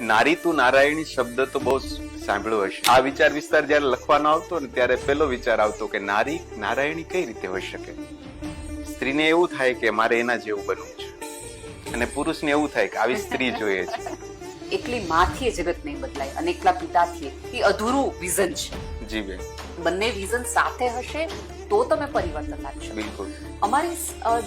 નારી તું નારાયણી શબ્દ તો બહુ સાંભળ્યો હશે. આ વિચાર વિસ્તાર જયારે લખવાનો આવતો ને ત્યારે પેલો વિચાર આવતો કે નારી નારાયણી કઈ રીતે હોઈ શકે. સ્ત્રીને એવું થાય કે મારે એના જેવું બનવું છે, અને પુરુષને એવું થાય કે આવી સ્ત્રી જોઈએ છે. એકલી માથી જગત નહીં બદલાય અને એકલા પિતાથી એ અધૂરું વિઝન છે. જી બેન, બંને વિઝન સાથે હશે તો તમે પરિવર્તન લાવશો. બિલકુલ. અમારી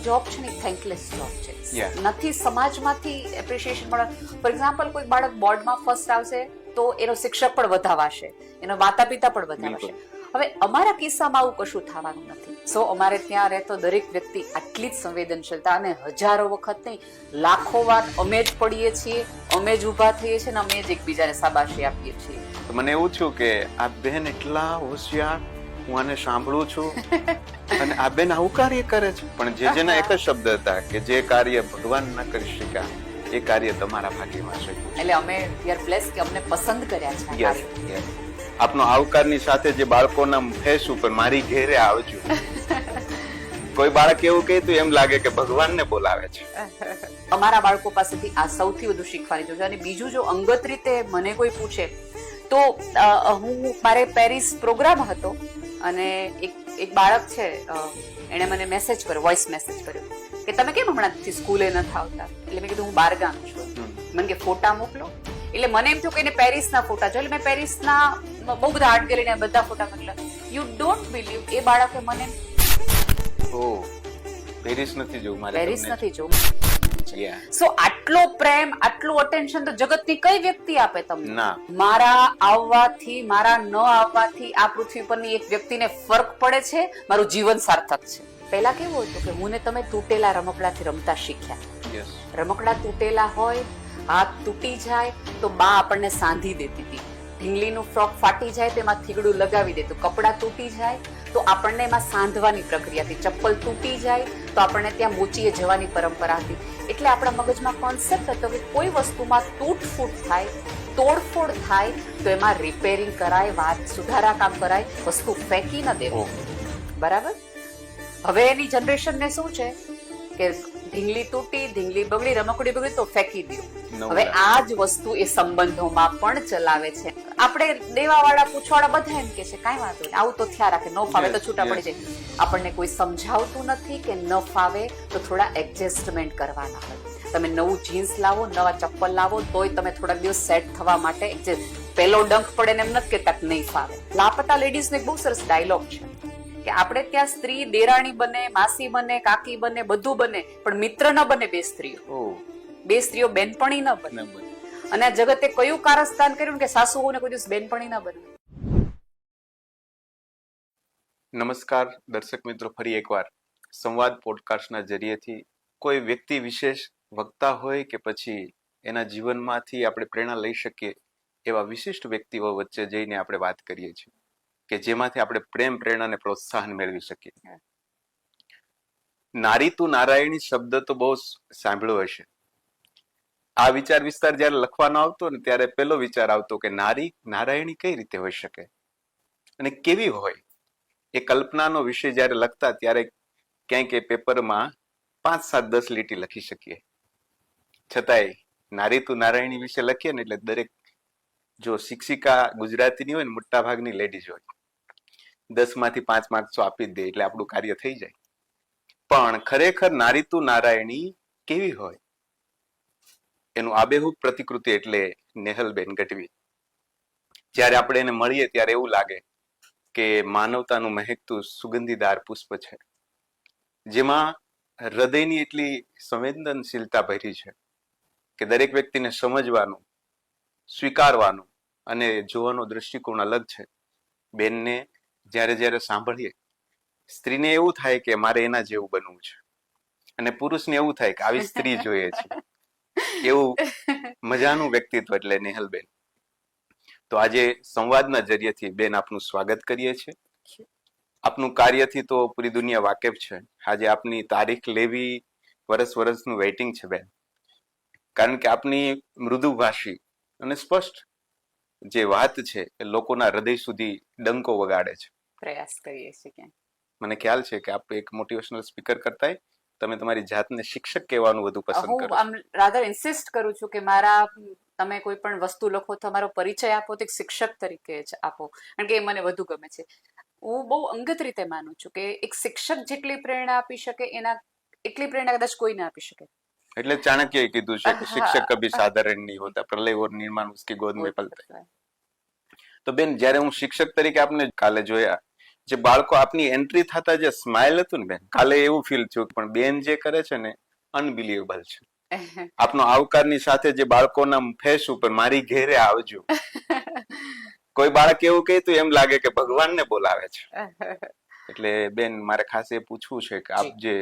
જોબ છે ને થેન્કલેસ જોબ છે. Yeah. નથી સમાજમાંથી એપ્રિશિએશન મળે. ફોર એક્ઝામ્પલ, કોઈ બાળક બોર્ડમાં ફર્સ્ટ આવશે તો એનો શિક્ષક પણ વધાવાશે, એનો માતા પિતા પણ વધાવાશે. હવે અમારા કિસ્સામાં આવું કશું થવાનું નથી. સો અમારે ત્યાં રહેતો દરેક વ્યક્તિ આટલી જ સંવેદનશીલતા, અને હજારો વખત નહીં, લાખો વાર અમે જ પડીએ છીએ, અમે જ ઊભા થઈએ છીએ, અને અમે જ એકબીજાને શાબાશી આપીએ છીએ. તો મને એવું થયું કે આ બેન એટલા હોશિયાર, હું આને સાંભળું છું અને આ બેન આવું કાર્ય કરે છે. પણ જેના એક જ શબ્દ હતા કે જે કાર્ય ભગવાન ન કરી શક્યા એ કાર્ય તમારા ભાગ્યમાં છે. એટલે અમે વી આર બ્લેસ્ડ કે અમને પસંદ કર્યા છે આ કાર્ય. આપનો આવકારની સાથે જે બાળકોના ફેસ ઉપર મારી ઘેરે આવજો. કોઈ બાળક એવું કહે તો એમ લાગે કે ભગવાનને બોલાવે છે. અમારા બાળકો પાસેથી આ સૌથી વધુ શીખવાની જરૂર છે. અને બીજું, જો અંગત રીતે મને કોઈ પૂછે તો મારે પેરિસ પ્રોગ્રામ હતો અને એક બાળક છે, એણે મને મેસેજ કર્યો, વોઇસ મેસેજ કર્યો કે તમે કેમ હમણાંથી સ્કૂલે નથી આવતા. એટલે મેં કીધું હું બહારગામ છું. મને કે ફોટા મોકલો. એટલે મને એમ થયું કે એને પેરિસના ફોટા જો. એટલે મેં પેરિસના બહુ બધા આર્ટ ગેલેરીના બધા ફોટા મોકલ્યા. યુ ડોન્ટ બિલીવ, એ બાળકે મને પેરિસ નથી જોવું, મારે પેરિસ તમને નથી જોવું. સો આટલો પ્રેમ, આટલું અટેન્શન તો જગતની કઈ વ્યક્તિ આપે તમને? ના. મારા આવવાથી, મારા ન આવવાથી આ પૃથ્વી પરની એક વ્યક્તિને ફરક પડે છે, મારું જીવન સાર્થક છે. પહેલા કેવું હતું કે હું ને તમે તૂટેલા રમકડાથી રમતા શીખ્યા. રમકડા તૂટેલા હોય, હાથ તૂટી જાય તો બા આપણને સાંધી દેતી હતી. ઢીંગલીનું ફ્રોક ફાટી જાય તો એમાં થીગડું લગાવી દેતું. કપડા તૂટી જાય તો આપણને એમાં સાંધવાની પ્રક્રિયા હતી. ચપ્પલ તૂટી જાય તો આપણને ત્યાં મોચીએ જવાની પરંપરા હતી. એટલે આપણા મગજમાં કોન્સેપ્ટ હતો કે કોઈ વસ્તુમાં તૂટફૂટ થાય, તોડફોડ થાય તો એમાં રિપેરિંગ કરાય, વાત સુધારા કામ કરાય, વસ્તુ ફેંકી ન દેવું. બરાબર? હવે એની જનરેશનને શું છે કે ઢીંગલી તૂટી, ઢીંગલી બગડી, રમકડી બગડી તો ફેંકી દો. હવે આ જ વસ્તુ એ સંબંધોમાં પણ ચલાવે છે. આપણે દેવાવાળા, પૂછવાળા બધા એમ કે છે કાંઈ વાંધો નહીં, આવું તો થયા રાખે, ન ફાવે તો છૂટા પડી જાય. આપણને કોઈ સમજાવતું નથી કે ન ફાવે તો થોડા એડજસ્ટમેન્ટ કરવાના હોય. તમે નવું જીન્સ લાવો, નવા ચપ્પલ લાવો, તોય તમે થોડા દિવસ સેટ થવા માટે પેલો ડંખ પડે ને એમ નથી કહેતા કે નહીં ફાવે. લાપતા લેડીઝનો એક બહુ સરસ ડાયલોગ છે કે આપણે ત્યાં સ્ત્રી દેરાણી બને, માસી બને, કાકી બને, બધું બને, પણ મિત્ર ન બને બે સ્ત્રીઓ. બે સ્ત્રીઓ બેનપણી ન બને. અને આ જગતે કયું કારસ્તાન કર્યું કે સાસુઓને કોઈ દિવસ બેનપણી ન બને. નમસ્કાર દર્શક મિત્રો, ફરી એકવાર સંવાદ પોડકાસ્ટના જરિયેથી કોઈ વ્યક્તિ વિશેષ વક્તા હોય કે પછી એના જીવનમાંથી આપણે પ્રેરણા લઈ શકીએ એવા વિશિષ્ટ વ્યક્તિઓ વચ્ચે જઈને આપણે વાત કરીએ છીએ કે જેમાંથી આપણે પ્રેમ, પ્રેરણા અને પ્રોત્સાહન મેળવી શકીએ. નારી તું નારાયણી શબ્દ તો બહુ સાંભળ્યો હશે. આ વિચાર વિસ્તાર જયારે લખવાનો આવતો ને ત્યારે પેલો વિચાર આવતો કે નારી નારાયણી કઈ રીતે હોઈ શકે અને કેવી હોય. એ કલ્પનાનો વિષય જયારે લખતા ત્યારે ક્યાંક એ પેપરમાં 5, 7, 10 લીટી લખી શકીએ. છતાંય નારી તું નારાયણી વિશે લખીએ ને એટલે દરેક, જો શિક્ષિકા ગુજરાતીની હોય ને મોટા ભાગની લેડીઝ હોય, 10 માંથી 5 માર્ક્સ આપી જ દે એટલે આપણું કાર્ય થઈ જાય. પણ ખરેખર નારી તું નારાયણી કેવી હોય એનું આબેહૂબ પ્રતિકૃતિ એટલે નેહલબેન ગઢવી. જ્યારે આપણે એને મળીએ ત્યારે એવું લાગે કે માનવતાનું મહેકતું સુગંધીદાર પુષ્પ છે, જેમાં હૃદયની એટલી સંવેદનશીલતા ભરી છે કે દરેક વ્યક્તિને સમજવાનું, સ્વીકારવાનું અને જોવાનો દ્રષ્ટિકોણ અલગ છે. બેનને જ્યારે જ્યારે સાંભળીએ, સ્ત્રીને એવું થાય કે મારે એના જેવું બનવું છે, અને પુરુષને એવું થાય કે આવી સ્ત્રી જોઈએ છે. એવું મજાનું વ્યક્તિત્વ એટલે નેહલબેન. તો આજે સંવાદના જરિયેથી બેન આપનું સ્વાગત કરીએ છીએ. આપનું કાર્યથી તો પૂરી દુનિયા વાકેફ છે. આજે આપની તારીખ લેવી વર્ષનું વેઇટિંગ છે બેન, કારણ કે આપની મૃદુભાષી અને સ્પષ્ટ જે વાત છે એ લોકોના હૃદય સુધી ડંકો વગાડે છે. પ્રયાસ કરીએ છીએ. મને ખ્યાલ છે કે આપ એક મોટિવેશનલ સ્પીકર કરતાય તમે તમારી જાતને શિક્ષક કહેવાનું વધુ પસંદ હું કરો? આમ રાધર ઇન્સિસ્ટ કરું છું કે તમે કોઈ પણ વસ્તુ લખો તો તમારો પરિચય આપો તો એક શિક્ષક તરીકે જ આપો, કારણ કે એ મને વધુ ગમે છે. હું બહુ અંગત રીતે માનું છું કે એક શિક્ષક જેટલી પ્રેરણા આપી શકે એના એટલી પ્રેરણા કદાચ કોઈ ના આપી શકે. એટલે ચાણક્યએ કીધું છે કે શિક્ષક કભી હા. સાધારણ નહીં હોતા, પ્રલય ઓર નિર્માણ ઉસકી ગોદ મેં પલતા હૈ. તો બેન, જયારે હું શિક્ષક તરીકે આપને કાલે જોયા, જે બાળકો આપની એન્ટ્રી થતા જે સ્માઇલ હતું ને બેન, કાલે એવું ફીલ થયું પણ બેન જે કરે છે ને અનબિલીવેબલ છે. આપનો આવકારની સાથે જે બાળકોના ફેસ ઉપર મારી ઘેરે આવજો, કોઈ બાળક એવું કહે તો એમ લાગે કે ભગવાનને બોલાવે છે. એટલે બેન, મારે ખાસ એ પૂછવું છે કે આપ જે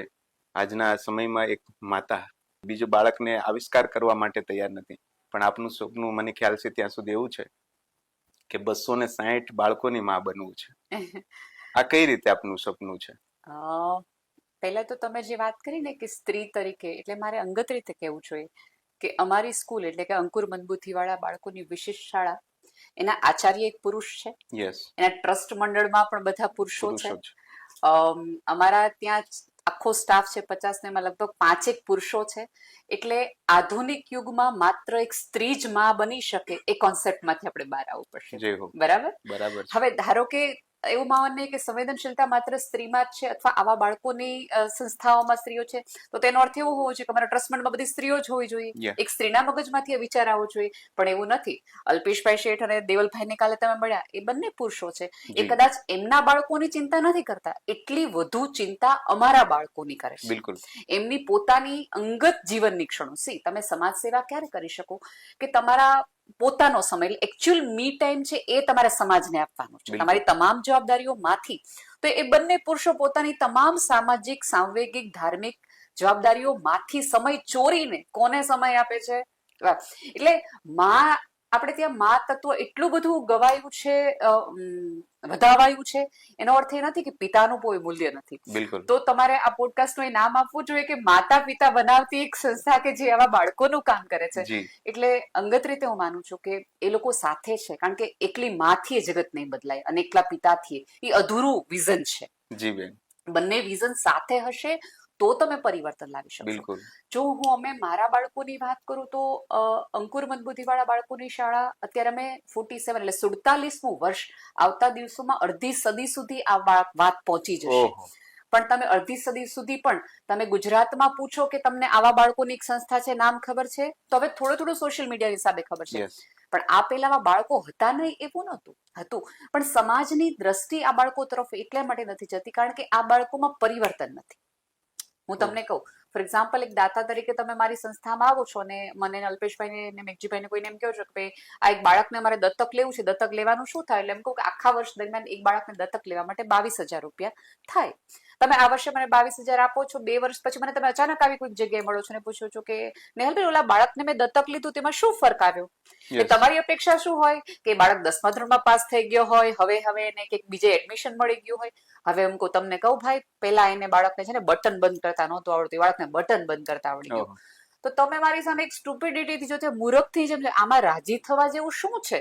આજના સમયમાં એક માતા બીજું બાળકને આવિષ્કાર કરવા માટે તૈયાર નથી, પણ આપનું સપનું મને ખ્યાલ છે ત્યાં સુધી એવું છે કે 260 બાળકોની માં બનવું છે. આ કઈ રીતે આપનું સપનું છે? પહેલા તો તમે જે વાત કરી ને કે સ્ત્રી તરીકે, એટલે મારે અંગત રીતે કહેવું જોઈએ કે અમારી સ્કૂલ એટલે કે અંકુર મંદબુદ્ધિ વાળા બાળકોની વિશેષ શાળા, એના આચાર્ય એક પુરુષ છે. યસ. એના ટ્રસ્ટ મંડળમાં પણ બધા પુરુષો છે. અમારા ત્યાં આખો સ્ટાફ છે 50 ને, એમાં લગભગ 5 પુરુષો છે. એટલે આધુનિક યુગમાં માત્ર એક સ્ત્રી જ માં બની શકે એ કોન્સેપ્ટ માંથી આપણે બહાર આવવું પડશે. બરાબર. હવે ધારો કે એવું માનવું નહીં કે સંવેદનશીલતા માત્ર સ્ત્રીમાં જ છે અથવા આવા બાળકોની સંસ્થાઓમાં સ્ત્રીઓ છે, તો તેનો અર્થ એવો હોવો જોઈએ કે અમારા ટ્રસ્ટમેન્ટમાં બધી સ્ત્રીઓ જ હોવી જોઈએ. એક સ્ત્રીના મગજમાંથી વિચાર આવવો જોઈએ, પણ એવું નથી. અલ્પેશભાઈ શેઠ અને દેવલભાઈને કાલે તમે મળ્યા, એ બંને પુરુષો છે. એ કદાચ એમના બાળકોની ચિંતા નથી કરતા, એટલી વધુ ચિંતા અમારા બાળકોની કરે છે. બિલકુલ. એમની પોતાની અંગત જીવનની ક્ષણો. તમે સમાજ સેવા ક્યારે કરી શકો કે તમારા પોતાનો સમય, એકચ્યુઅલ મી ટાઈમ છે એ તમારે સમાજને આપવાનો છે, તમારી તમામ જવાબદારીઓમાંથી. તો એ બંને પુરુષો પોતાની તમામ સામાજિક, સાંવેગિક, ધાર્મિક જવાબદારીઓમાંથી સમય ચોરીને કોને સમય આપે છે? એટલે આપણે ત્યાં મા તત્વ એટલું બધું ગવાયું છે, વધાવાયું છે. એનો અર્થ એ નથી કે પિતાનું કોઈ મૂલ્ય નથી. બિલકુલ. તો તમારે આ પોડકાસ્ટનું એ નામ આપવું જોઈએ કે માતા પિતા બનાવતી એક સંસ્થા કે જે આવા બાળકોનું કામ કરે છે. એટલે અંગત રીતે હું માનું છું કે એ લોકો સાથે છે, કારણ કે એકલી માથી જગત નહીં બદલાય અને એકલા પિતાથી એ અધૂરું વિઝન છે. જી બેન. બંને વિઝન સાથે હશે તો તમે પરિવર્તન લાવી શકો. બિલકુલ. જો અમે મારા બાળકોની વાત કરું તો અંકુર મંદબુદ્ધિ વાળા બાળકોની શાળા અત્યારે અમે 47 એટલે 47મું વર્ષ આવતા દિવસોમાં અડધી સદી સુધી આ વાત પહોંચી જશે. પણ તમે અડધી સદી સુધી પણ તમે ગુજરાતમાં પૂછો કે તમને આવા બાળકોની એક સંસ્થા છે, નામ ખબર છે? તો હવે થોડું સોશિયલ મીડિયા હિસાબે ખબર છે, પણ આ પહેલામાં બાળકો હતા નહીં એવું નહોતું. હતું, પણ સમાજની દ્રષ્ટિ આ બાળકો તરફ એટલા માટે નથી જતી કારણ કે આ બાળકોમાં પરિવર્તન નથી. હું તમને કહું, ફોર એક્ઝામ્પલ, એક દાતા તરીકે તમે મારી સંસ્થામાં આવો છો અને મને અલ્પેશભાઈને ને મેઘજીભાઈને કોઈને એમ કહો છો કે ભાઈ આ એક બાળકને મારે દત્તક લેવું છે, દત્તક લેવાનું શું થાય? એટલે એમ કહું કે આખા વર્ષ દરમિયાન એક બાળકને દત્તક લેવા માટે 22,000 રૂપિયા થાય. તમે આ વર્ષે મને 22,000 આપો છો, 2 વર્ષ પછી મને તમે અચાનક આવી કોઈ જગ્યાએ મળો છો ને પૂછો છો કે નેહલભાઈ ઓલા બાળકને મેં દત્તક લીધું તેમાં શું ફરક આવ્યો? કે તમારી અપેક્ષા શું હોય કે બાળક 10મા ધોરણમાં પાસ થઈ ગયો હોય, હવે એને કંઈક બીજે એડમિશન મળી ગયું હોય. હવે એમ તમને કહું ભાઈ, પેલા એને બાળકને છે ને બટન બંધ કરતા નહોતું આવડતું, બાળકને બટન બંધ કરતા આવડી ગયું. તો તમે મારી સામે એક સ્ટુપિડિટીથી જો મૂર્ખથી જેમ આમાં રાજી થવા જેવું શું છે?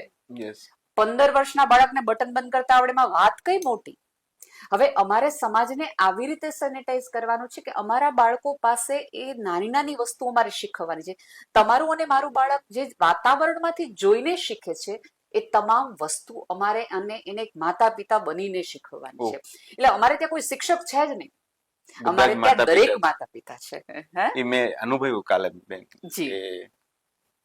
15 વર્ષના બાળકને બટન બંધ કરતા આવડે એમાં વાત કઈ મોટી? હવે અમારે સમાજને આવી રીતે સેનેટાઈઝ કરવાનું છે કે અમારા બાળકો પાસે એ નાની નાની વસ્તુઓ અમારે શીખવવાની છે. તમારું અને મારું બાળક જે વાતાવરણમાંથી જોઈને શીખે છે એ તમામ વસ્તુ અમારે એને એક માતા પિતા બનીને શીખવવાની છે. એટલે અમારે ત્યાં કોઈ શિક્ષક છે જ નહીં, અમારે ત્યાં દરેક માતા પિતા છે. એ મેં અનુભવ્યું કાલે બેન.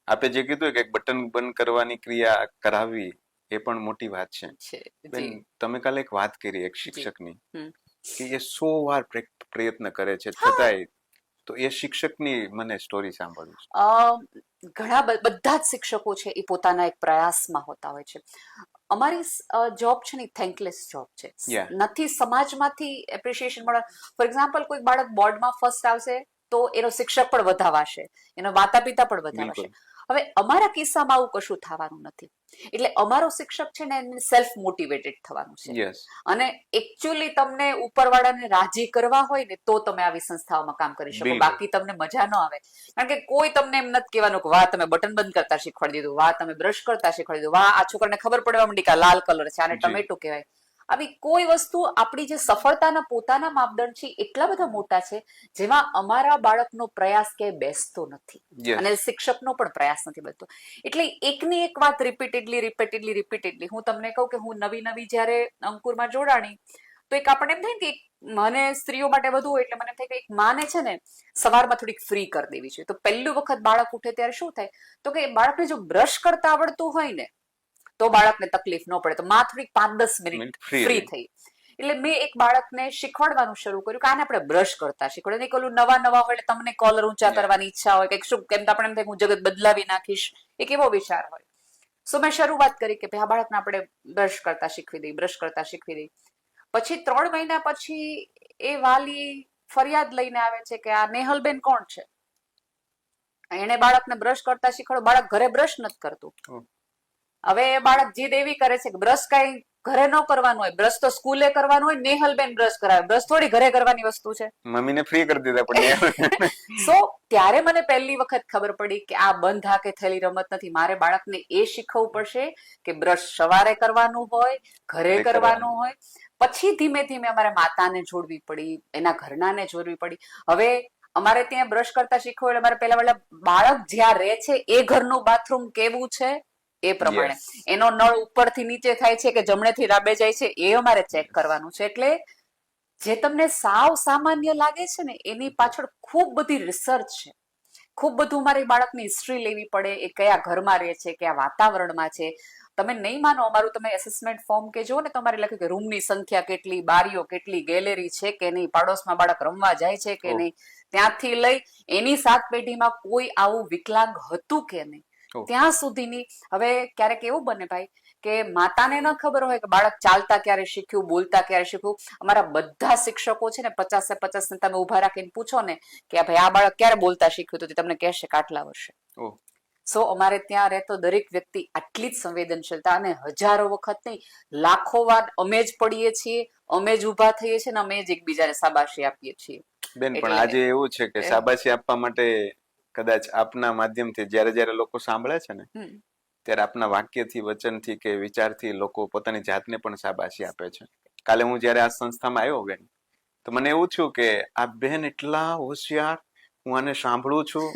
આપે જે કીધું કે બટન બંધ કરવાની ક્રિયા કરાવવી એ પણ મોટી વાત છે. બેન, તમે કાલે એક વાત કરી એક શિક્ષકની કે એ 100 વાર પ્રયત્ન કરે છે છતાંય, તો એ શિક્ષકની મને સ્ટોરી સાંભળવી છે. ઘણા બધા જ શિક્ષકો છે એ પોતાના એક પ્રયાસમાં હોતા હોય છે. અમારી જોબ છે ને થેન્કલેસ જોબ છે, નથી સમાજમાંથી એપ્રિશિએશન મળે. ફોર એક્ઝામ્પલ, કોઈ બાળક બોર્ડમાં ફર્સ્ટ આવશે તો એનો શિક્ષક પણ વધાવાશે, એનો માતા પિતા પણ વધાવાશે. હવે અમારા કિસ્સામાં આવું કશું થવાનું નથી. એટલે અમારો શિક્ષક છે ને એને સેલ્ફ મોટિવેટેડ થવાનું છે. અને એકચ્યુઅલી તમને ઉપરવાળાને રાજી કરવા હોય ને તો તમે આવી સંસ્થાઓમાં કામ કરી શકો, બાકી તમને મજા ન આવે. કારણ કે કોઈ તમને એમ નથી કહેવાનું કે વાહ તમે બટન બંધ કરતા શીખવાડી દીધું, વાહ તમે બ્રશ કરતા શીખવાડી દીધું, વાહ આ છોકરાને ખબર પડવા માંડી કે આ લાલ કલર છે, આને ટમેટું કહેવાય. આવી કોઈ વસ્તુ આપણી જે સફળતાના પોતાના માપદંડ છે એટલા બધા મોટા છે જેમાં અમારા બાળકનો પ્રયાસ ક્યાંય બેસતો નથી Yes. અને શિક્ષકનો પણ પ્રયાસ નથી બનતો. એટલે એકની એક વાત રિપીટેડલી હું તમને કહું કે હું નવી જયારે અંકુરમાં જોડાણી તો એક આપણને એમ થાય કે મને સ્ત્રીઓ માટે વધુ હોય એટલે મને એમ થાય કે એક માને છે ને સવારમાં થોડીક ફ્રી કરી દેવી છે. તો પહેલું વખત બાળક ઉઠે ત્યારે શું થાય તો કે બાળકને જો બ્રશ કરતા આવડતું હોય ને તો બાળકને તકલીફ ન પડે. તો માં થોડીક 5-10 મિનિટ ફ્રી થઈ. એટલે મેં એક બાળકને શીખવાડવાનું શરૂ કર્યું કે આને આપણે બ્રશ કરતા શીખવાડે. નહીં કોલું નવા હોય એટલે તમને કોલર ઊંચા કરવાની ઈચ્છા હોય કે શું કેમ તો આપણે એમ થાય હું જગત બદલાવી નાખીશ એક એવો વિચાર હોય. સો મેં શરૂઆત કરી કે ભાઈ આ બાળકને આપણે બ્રશ કરતા શીખવી દઈ. પછી 3 મહિના પછી એ વાલી ફરિયાદ લઈને આવે છે કે આ નેહલબેન કોણ છે, એને બાળકને બ્રશ કરતા શીખવાડો, બાળક ઘરે બ્રશ નથી કરતું. હવે એ બાળક જીદ એવી કરે છે કે બ્રશ કઈ ઘરે ન કરવાનું હોય, બ્રશ તો સ્કૂલે કરવાનું હોય, નેહલબેન બ્રશ કરાવે, બ્રશ થોડી ઘરે કરવાની વસ્તુ છે. મમ્મીને ફ્રી કરી દીધા પણ સો ત્યારે મને પહેલી વખત ખબર પડી કે આ બંધ હાકે થયેલી રમત નથી. મારે બાળકને એ શીખવવું પડશે કે બ્રશ સવારે કરવાનું હોય, ઘરે કરવાનું હોય. પછી ધીમે અમારે માતાને જોડવી પડી, એના ઘરનાને જોડવી પડી. હવે અમારે ત્યાં બ્રશ કરતા શીખવું એટલે અમારે પેલા બાળક જ્યાં રહે છે એ ઘરનું બાથરૂમ કેવું છે એ પ્રમાણે એનો નળ ઉપરથી નીચે થાય છે કે જમણેથી ડાબે જાય છે એ અમારે ચેક કરવાનું છે. એટલે જે તમને સાવ સામાન્ય લાગે છે ને એની પાછળ ખૂબ બધી રિસર્ચ છે. ખૂબ બધું મારે બાળકની હિસ્ટ્રી લેવી પડે, એ કયા ઘરમાં રહે છે, કયા વાતાવરણમાં છે. તમે નહીં માનો, અમારું તમે એસેસમેન્ટ ફોર્મ કે જો ને તમારે લખ્યું કે રૂમની સંખ્યા કેટલી, બારીઓ કેટલી, ગેલેરી છે કે નહીં, પાડોશમાં બાળક રમવા જાય છે કે નહીં, ત્યાંથી લઈ એની 7 પેઢીમાં કોઈ આવું વિકલાંગ હતું કે નહીં ત્યાં સુધીની. હવે ક્યારેક એવું બને ભાઈ કે માતાને ન ખબર હોય કે બાળક ચાલતા ક્યારે શીખ્યું, બોલતા ક્યારે શીખ્યું. અમારા બધા શિક્ષકો છે ને 50 ને તમે ઉભા રાખીને પૂછો ને કે ભાઈ આ બાળક ક્યારે બોલતા શીખ્યું તો તમને કહેશે કે આટલા વર્ષે. સો અમારે ત્યાં રહેતો દરેક વ્યક્તિ આટલી જ સંવેદનશીલતા, અને હજારો વખત નહીં લાખો વાર અમે જ પડીએ છીએ, અમે જ ઉભા થઈએ છીએ ને અમે જ એકબીજાને શાબાશી આપીએ છીએ. બેન પણ આજે એવું છે કે શાબાશી આપવા માટે કદાચ આપના માધ્યમથી જયારે લોકો સાંભળે છે ને ત્યારે આપના વાક્યથી, વચનથી કે વિચારથી લોકો પોતાની જાતને પણ શાબાશી આપે છે. કાલે હું જયારે આ સંસ્થામાં આવ્યો બેન તો મને એવું થયું કે આ બેન એટલા હોશિયાર, હું આને સાંભળું છું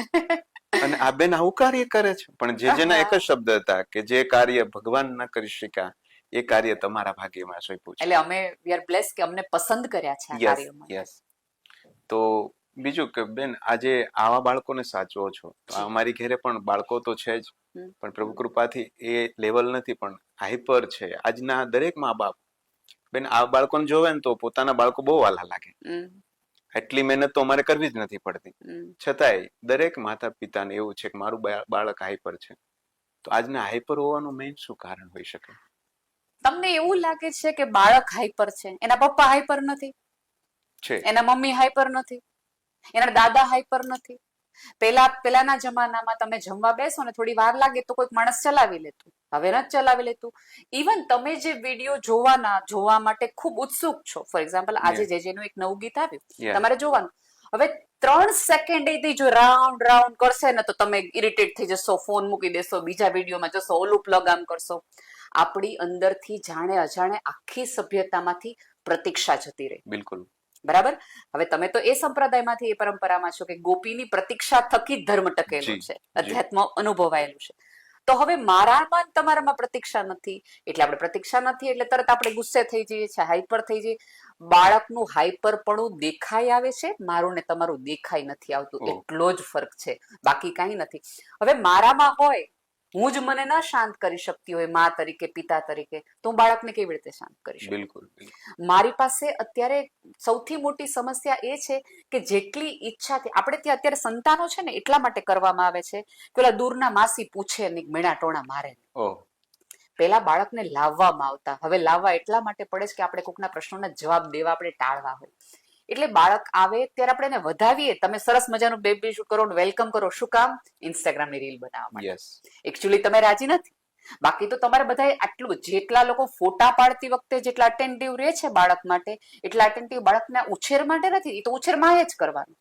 અને આ બેન આવું કાર્ય કરે છે. પણ જેના એક જ શબ્દ હતા કે જે કાર્ય ભગવાન ન કરી શક્યા એ કાર્ય તમારા ભાગ્યમાં સોંપ્યું છે. એટલે અમે વી આર બ્લેસ્ડ કે અમને પસંદ કર્યા છે આ કાર્યમાં. યસ. તો બીજું કે બેન આજે આવા બાળકોને સાચવો છો તો અમારી ઘરે પણ બાળકો તો છે જ, પણ પ્રભુ કૃપાથી એ લેવલ નથી પણ હાઈપર છે. આજના દરેક મા બાપ બેન આ બાળકોને જોવે ને તો પોતાના બાળકો બહુ વાલા લાગે. એટલી મહેનત તો અમારે કરવી જ નથી પડતી, છતાંય દરેક માતા પિતાને એવું છે કે મારું બાળક હાઈપર છે. તો આજના હાઈપર હોવાનું મેઇન શું કારણ હોઈ શકે? તમને એવું લાગે છે કે બાળક હાઈપર છે, એના પપ્પા હાઈપર નથી, એના મમ્મી હાઈપર નથી, એના દાદા હાઈપર નથી. પેલાના જમાનામાં તમે જમવા બેસો ને થોડી વાર લાગે તો કોઈક માણસ ચલાવી લેતું, હવે નથી ચલાવી લેતું. ઇવન તમે જે વિડીયો જોવા માટે ખૂબ ઉત્સુક છો, ફોર એક્ઝામ્પલ આજે જેનું એક નવું ગીત આવ્યું તમારે જોવાનું, હવે 3 સેકન્ડ જો રાઉન્ડ કરશે ને તો તમે ઇરિટેટ થઈ જશો, ફોન મૂકી દેશો, બીજા વિડીયોમાં જશો, ઓલું પ્લગ આમ કરશો. આપણી અંદરથી જાણે અજાણે આખી સભ્યતામાંથી પ્રતીક્ષા જતી રહી. બિલકુલ બરાબર. હવે તમે તો એ સંપ્રદાયમાંથી, એ પરંપરામાં છો કે ગોપીની પ્રતીક્ષા થકી જ ધર્મ ટકેલો છે, અધ્યાત્મ અનુભવાયેલું છે. તો હવે મારામાં તમારામાં પ્રતીક્ષા નથી એટલે આપણે પ્રતીક્ષા નથી એટલે તરત આપણે ગુસ્સે થઈ જઈએ છીએ, હાઈપર થઈ જઈએ. બાળકનું હાઈપરપણું દેખાઈ આવે છે, મારું ને તમારું દેખાઈ નથી આવતું, એટલો જ ફરક છે, બાકી કઈ નથી. હવે મારામાં હોય, હું જ મને ના શાંત કરી શકતી હોય મા તરીકે, પિતા તરીકે, તો હું બાળકને કેવી રીતે શાંત કરી શકું? બિલકુલ. મારી પાસે અત્યારે સૌથી મોટી સમસ્યા એ છે કે જેટલી ઈચ્છાથી આપણે ત્યાં અત્યારે સંતાનો છે ને એટલા માટે કરવામાં આવે છે કે ઓલા દૂરના માસી પૂછે ને મેણા ટોણા મારે. પેલા બાળકને લાવવામાં આવતા, હવે લાવવા એટલા માટે પડે છે કે આપણે કોઈકના પ્રશ્નોના જવાબ દેવા આપણે ટાળવા હોય. એટલે બાળક આવે ત્યારે આપણે એને વધાવીએ, તમે સરસ મજાનું બેબી શૂટ કરો, વેલકમ કરો, શું કામ? ઇન્સ્ટાગ્રામની રીલ બનાવવા માટે. એકચ્યુઅલી તમે રાજી નથી, બાકી તો તમારે બધા આટલું, જેટલા લોકો ફોટા પાડતી વખતે જેટલા અટેન્ટિવ રહે છે બાળક માટે, એટલા અટેન્ટિવ બાળકના ઉછેર માટે નથી. એ તો ઉછેર માં જ કરવાનું.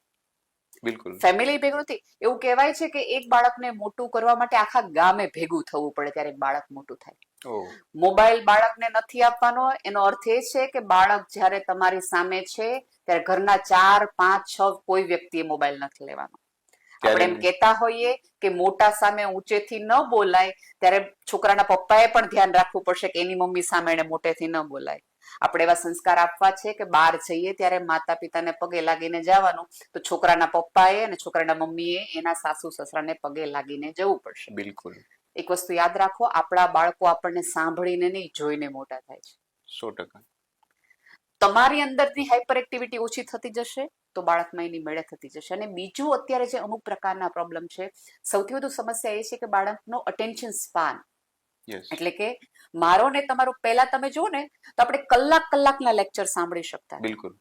બિલકુલ. ફેમિલી ભેગું નથી. એવું કહેવાય છે કે એક બાળકને મોટું કરવા માટે આખા ગામે ભેગું થવું પડે ત્યારે એક બાળક મોટું થાય. ઓહ, મોબાઈલ બાળકને નથી આપવાનો, એનો અર્થ એ છે કે બાળક જ્યારે તમારી સામે છે ત્યારે ઘરના 4, 5, 6 કોઈ વ્યક્તિએ મોબાઈલ નથી લેવાનો. આપણે એમ કહેતા હોઈએ કે મોટા સામે ઊંચેથી ન બોલાય, ત્યારે છોકરાના પપ્પાએ પણ ધ્યાન રાખવું પડશે કે એની મમ્મી સામે એને મોટેથી ન બોલાય. આપણે એવા સંસ્કાર આપવા છે કે બહાર જઈએ ત્યારે માતા પિતાને પગે લાગીને જવાનું, તો છોકરાના પપ્પાએ અને છોકરાના મમ્મીએ એના સાસુ સસરાને પગે લાગીને જવું પડશે. બિલકુલ. એક વસ્તુ યાદ રાખો, આપણા બાળકો આપણને સાંભળીને નહીં, જોઈને મોટા થાય છે. 100%. તમારી અંદરની હાઇપર એક્ટિવિટી ઓછી થતી જશે તો બાળકમાં એની મેળે થતી જશે. અને બીજું અત્યારે જે અમુક પ્રકારના પ્રોબ્લેમ છે, સૌથી વધુ સમસ્યા એ છે કે બાળકનો અટેન્શન સ્પાન, એટલે કે મારો ને તમારો, પહેલા તમે જુઓ ને તો આપણે કલાકના લેક્ચર સાંભળી શકતા. બિલકુલ.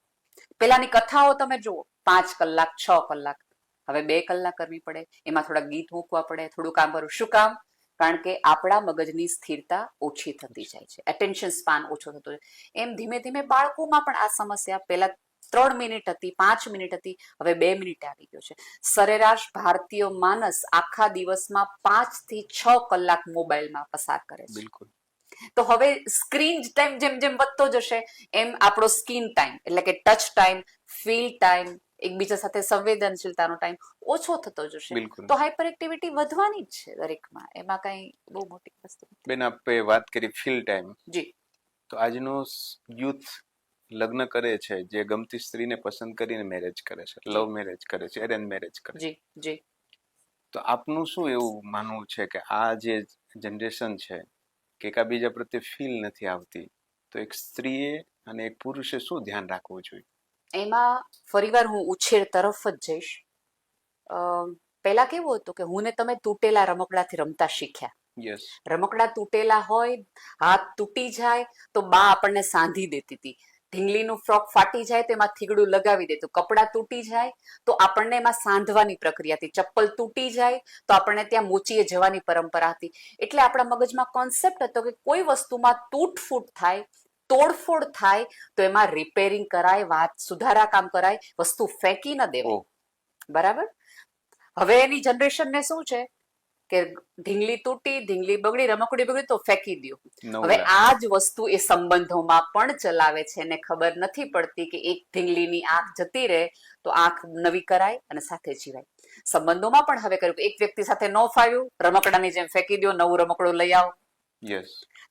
પેલાની કથાઓ તમે જુઓ 5 કલાક 6 કલાક, હવે 2 કલાક કરવી પડે, એમાં થોડા ગીત મૂકવા પડે, થોડું કામ કરવું. શું કામ? કારણ કે આપણા મગજની સ્થિરતા ઓછી થતી જાય છે, એટેન્શન સ્પાન ઓછો થતો જાય. એમ ધીમે ધીમે બાળકોમાં પણ આ સમસ્યા, પહેલા 3 મિનિટ હતી, 5 મિનિટ હતી, હવે 2 મિનિટ આવી ગયો છે. સરેરાશ ભારતીય માણસ આખા દિવસમાં 5 થી 6 કલાક મોબાઈલમાં પસાર કરે છે. બિલકુલ. તો હવે સ્ક્રીન ટાઈમ જેમ જેમ વધતો જશે એમ આપણો સ્કીન ટાઈમ, એટલે કે ટચ ટાઈમ, ફીલ ટાઈમ, એકબીજા સાથે સંવેદનશીલતાનો ટાઈમ ઓછો થતો જશે. તો હાઇપર એક્ટિવિટી વધવાની જ છે દરેકમાં, એમાં કઈ બહુ મોટી વસ્તુ નથી. બેન, આપણે વાત કરી ફીલ ટાઈમ. જી. તો આજનો યુથ લગ્ન કરે છે, જે ગમતી સ્ત્રીને પસંદ કરીને મેરેજ કરે છે, લવ મેરેજ કરે છે, એરેન્જ મેરેજ કરે છે. જી જી. તો આપનું શું એવું માનવું છે કે આ જે જનરેશન છે કે એકાબીજા પ્રત્યે ફીલ નથી આવતી, તો એક સ્ત્રીએ અને એક પુરુષે શું ધ્યાન રાખવું જોઈએ? એમાં ફરીવાર હું ઉછેર તરફ જ જઈશ. પહેલા કેવું હતું કે હું ને તમે તૂટેલા રમકડાથી રમતા શીખ્યા. યસ. રમકડા તૂટેલા હોય, હાથ તૂટી જાય તો બા આપણને સાંધી દેતી હતી. ઢીંગલીનું ફ્રોક ફાટી જાય તો એમાં થીગડું લગાવી દેતું. કપડાં તૂટી જાય તો આપણને એમાં સાંધવાની પ્રક્રિયા હતી. ચપ્પલ તૂટી જાય તો આપણને ત્યાં મોચીએ જવાની પરંપરા હતી. એટલે આપણા મગજમાં કોન્સેપ્ટ હતો કે કોઈ વસ્તુમાં તૂટફૂટ થાય, તોડફોડ થાય તો એમાં રિપેરિંગ કરાય, વાત સુધારા કામ કરાય, વસ્તુ ફેંકી ન દેવાય. બરાબર? હવે એની જનરેશનને શું છે કે ઢીંગલી તૂટી, ઢીંગલી બગડી, રમકડી બગડી તો ફેંકી દો. હવે આ જ વસ્તુ એ સંબંધોમાં પણ ચલાવે છે, એને ખબર નથી પડતી કે એક ઢીંગલીની આંખ જતી રહે તો આંખ નવી કરાય અને સાથે જીવાય. સંબંધોમાં પણ હવે કર્યું, એક વ્યક્તિ સાથે ન ફાવ્યું, રમકડાની જેમ ફેંકી દો, નવું રમકડું લઈ આવો.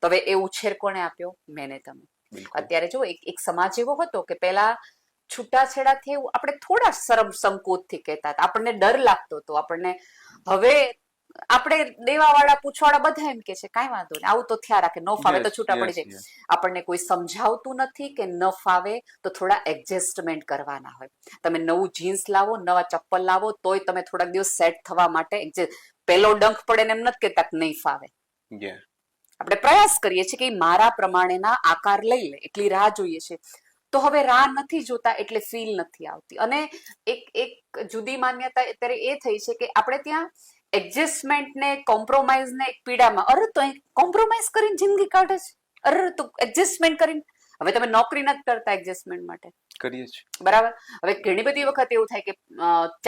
તો હવે એ ઉછેર કોને આપ્યો? મેં ને તમે. અત્યારે જો એક સમાજ એવો હતો કે પેલા છૂટાછેડાથી એવું આપણે થોડા શરમ સંકોચથી કહેતા હતા, આપણને ડર લાગતો હતો આપણને. હવે આપણે દેવાવાળા પૂછવાવાળા બધા એમ કે છે કાંઈ વાંધો નહીં, આવું તો થયા રાખે, ન ફાવે તો છૂટા પડી જાય. આપણને કોઈ સમજાવતું નથી કે ન ફાવે તો થોડા એડજસ્ટમેન્ટ કરવાના હોય. તમે નવું જીન્સ લાવો, નવા ચપ્પલ લાવો, તોય તમે થોડાક દિવસ સેટ થવા માટે પેલો ડંખ પડે ને એમ નથી કહેતા કે નહીં ફાવે. આપણે પ્રયાસ કરીએ છીએ કે મારા પ્રમાણેના આકાર લઈ લે, એટલી રાહ જોઈએ છે. તો હવે રાહ નથી જોતા એટલે ફીલ નથી આવતી. અને એક જુદી માન્યતા અત્યારે એ થઈ છે કે આપણે ત્યાં એડજસ્ટમેન્ટ ને કોમ્પ્રોમાઇઝ ને એક પીડામાં, અરે તો કોમ્પ્રોમાઇઝ કરીને જિંદગી કાઢે છે, અરે તો એડજસ્ટમેન્ટ કરીને. હવે તમે નોકરી નથી કરતા એડજસ્ટમેન્ટ માટે, કરીએ છીએ, બરાબર? હવે ઘણી બધી વખત એવું થાય કે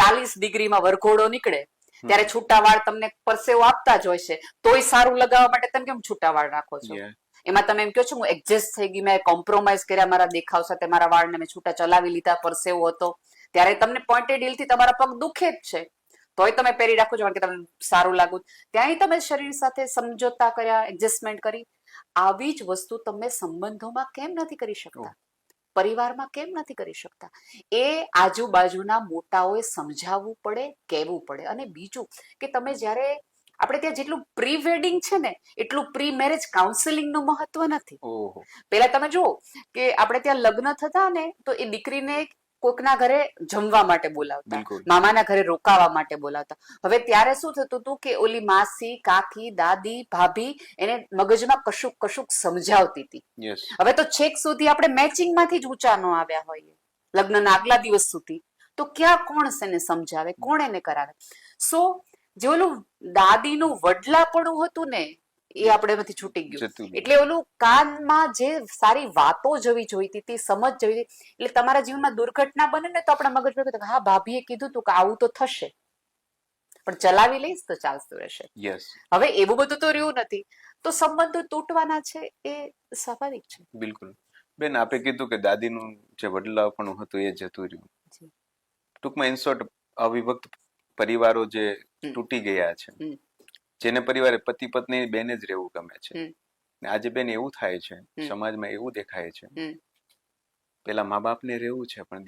40 ડિગ્રીમાં વરઘોડો નીકળે ત્યારે છૂટા વાળ તમને પરસેવો આપતા જ હોય છે, તોય સારું લગાવવા માટે તમે કેમ છૂટા વાળ રાખો છો? એમાં તમે એમ કહો છો હું એડજસ્ટ થઈ ગઈ, મેં કોમ્પ્રોમાઇઝ કર્યા મારા દેખાવ સાથે, મારા વાળને મેં છૂટા ચલાવી લીધા, પરસેવો હતો, ત્યારે તમને પોઈન્ટેડ હીલથી તમારા પગ દુખે જ છે, તોય તમે પહેરી રાખો છો કારણ કે તમને સારું લાગુ. ત્યાંય તમે શરીર સાથે સમજોતા કર્યા, એડજસ્ટમેન્ટ કરી. આવી જ વસ્તુ તમે સંબંધોમાં કેમ નથી કરી શકતા? પરિવારમાં કેમ નથી કરી શકતા? એ આજુબાજુના મોટાઓએ સમજાવવું પડે, કહેવું પડે. અને બીજું કે તમે જ્યારે આપણે ત્યાં જેટલું પ્રી વેડિંગ છે ને એટલું પ્રી મેરેજ કાઉન્સેલિંગ નું મહત્વ નથી. પેલા તમે જુઓ કે આપણે ત્યાં લગ્ન થતા ને તો એ દીકરીને કોકના ઘરે જમવા માટે બોલાવતા, મામાના ઘરે રોકાવા માટે બોલાવતા. હવે ત્યારે શું થતું હતું કે ઓલી માસી, કાકી, દાદી, ભાભી એને મગજમાં કશુંક કશુંક સમજાવતી હતી. હવે તો છેક સુધી આપણે મેચિંગ માંથી જ ઊંચા ન આવ્યા હોઈએ લગ્નના આગલા દિવસ સુધી, તો ક્યાં કોણ એને સમજાવે, કોણ એને કરાવે? સો જે ઓલું દાદીનું વડલાપણું હતું ને એ આપણે છૂટી ગયું. જતું રહ્યું. એટલે ઓલું કાનમાં જે સારી વાતો જવી જોઈતી હતી, સમજ જવી, એટલે તમારા જીવનમાં દુર્ઘટના બને ને તો આપણા મગજ પર હા ભાભીએ કીધું તું કે આવું તો થશે, પણ ચલાવી લઈશ તો ચાલતું રહેશે. યસ, હવે એવું બધું તો રહ્યું નથી, તો સંબંધો તૂટવાના છે એ સ્વાભાવિક છે. બિલકુલ. બેન, આપે કીધું કે દાદીનું જે વડલાપણું હતું એ જતું રહ્યું. જી. ટૂંકમાં ઇન શોર્ટ, અવિભક્ત પરિવારો જે તૂટી ગયા છે, જેને પરિવારે પતિ પત્ની બેને જ રહેવું ગમે છે, ને આજે બેન એવું થાય છે, સમાજમાં એવું દેખાય છે, પેલા મા બાપને રહેવું છે પણ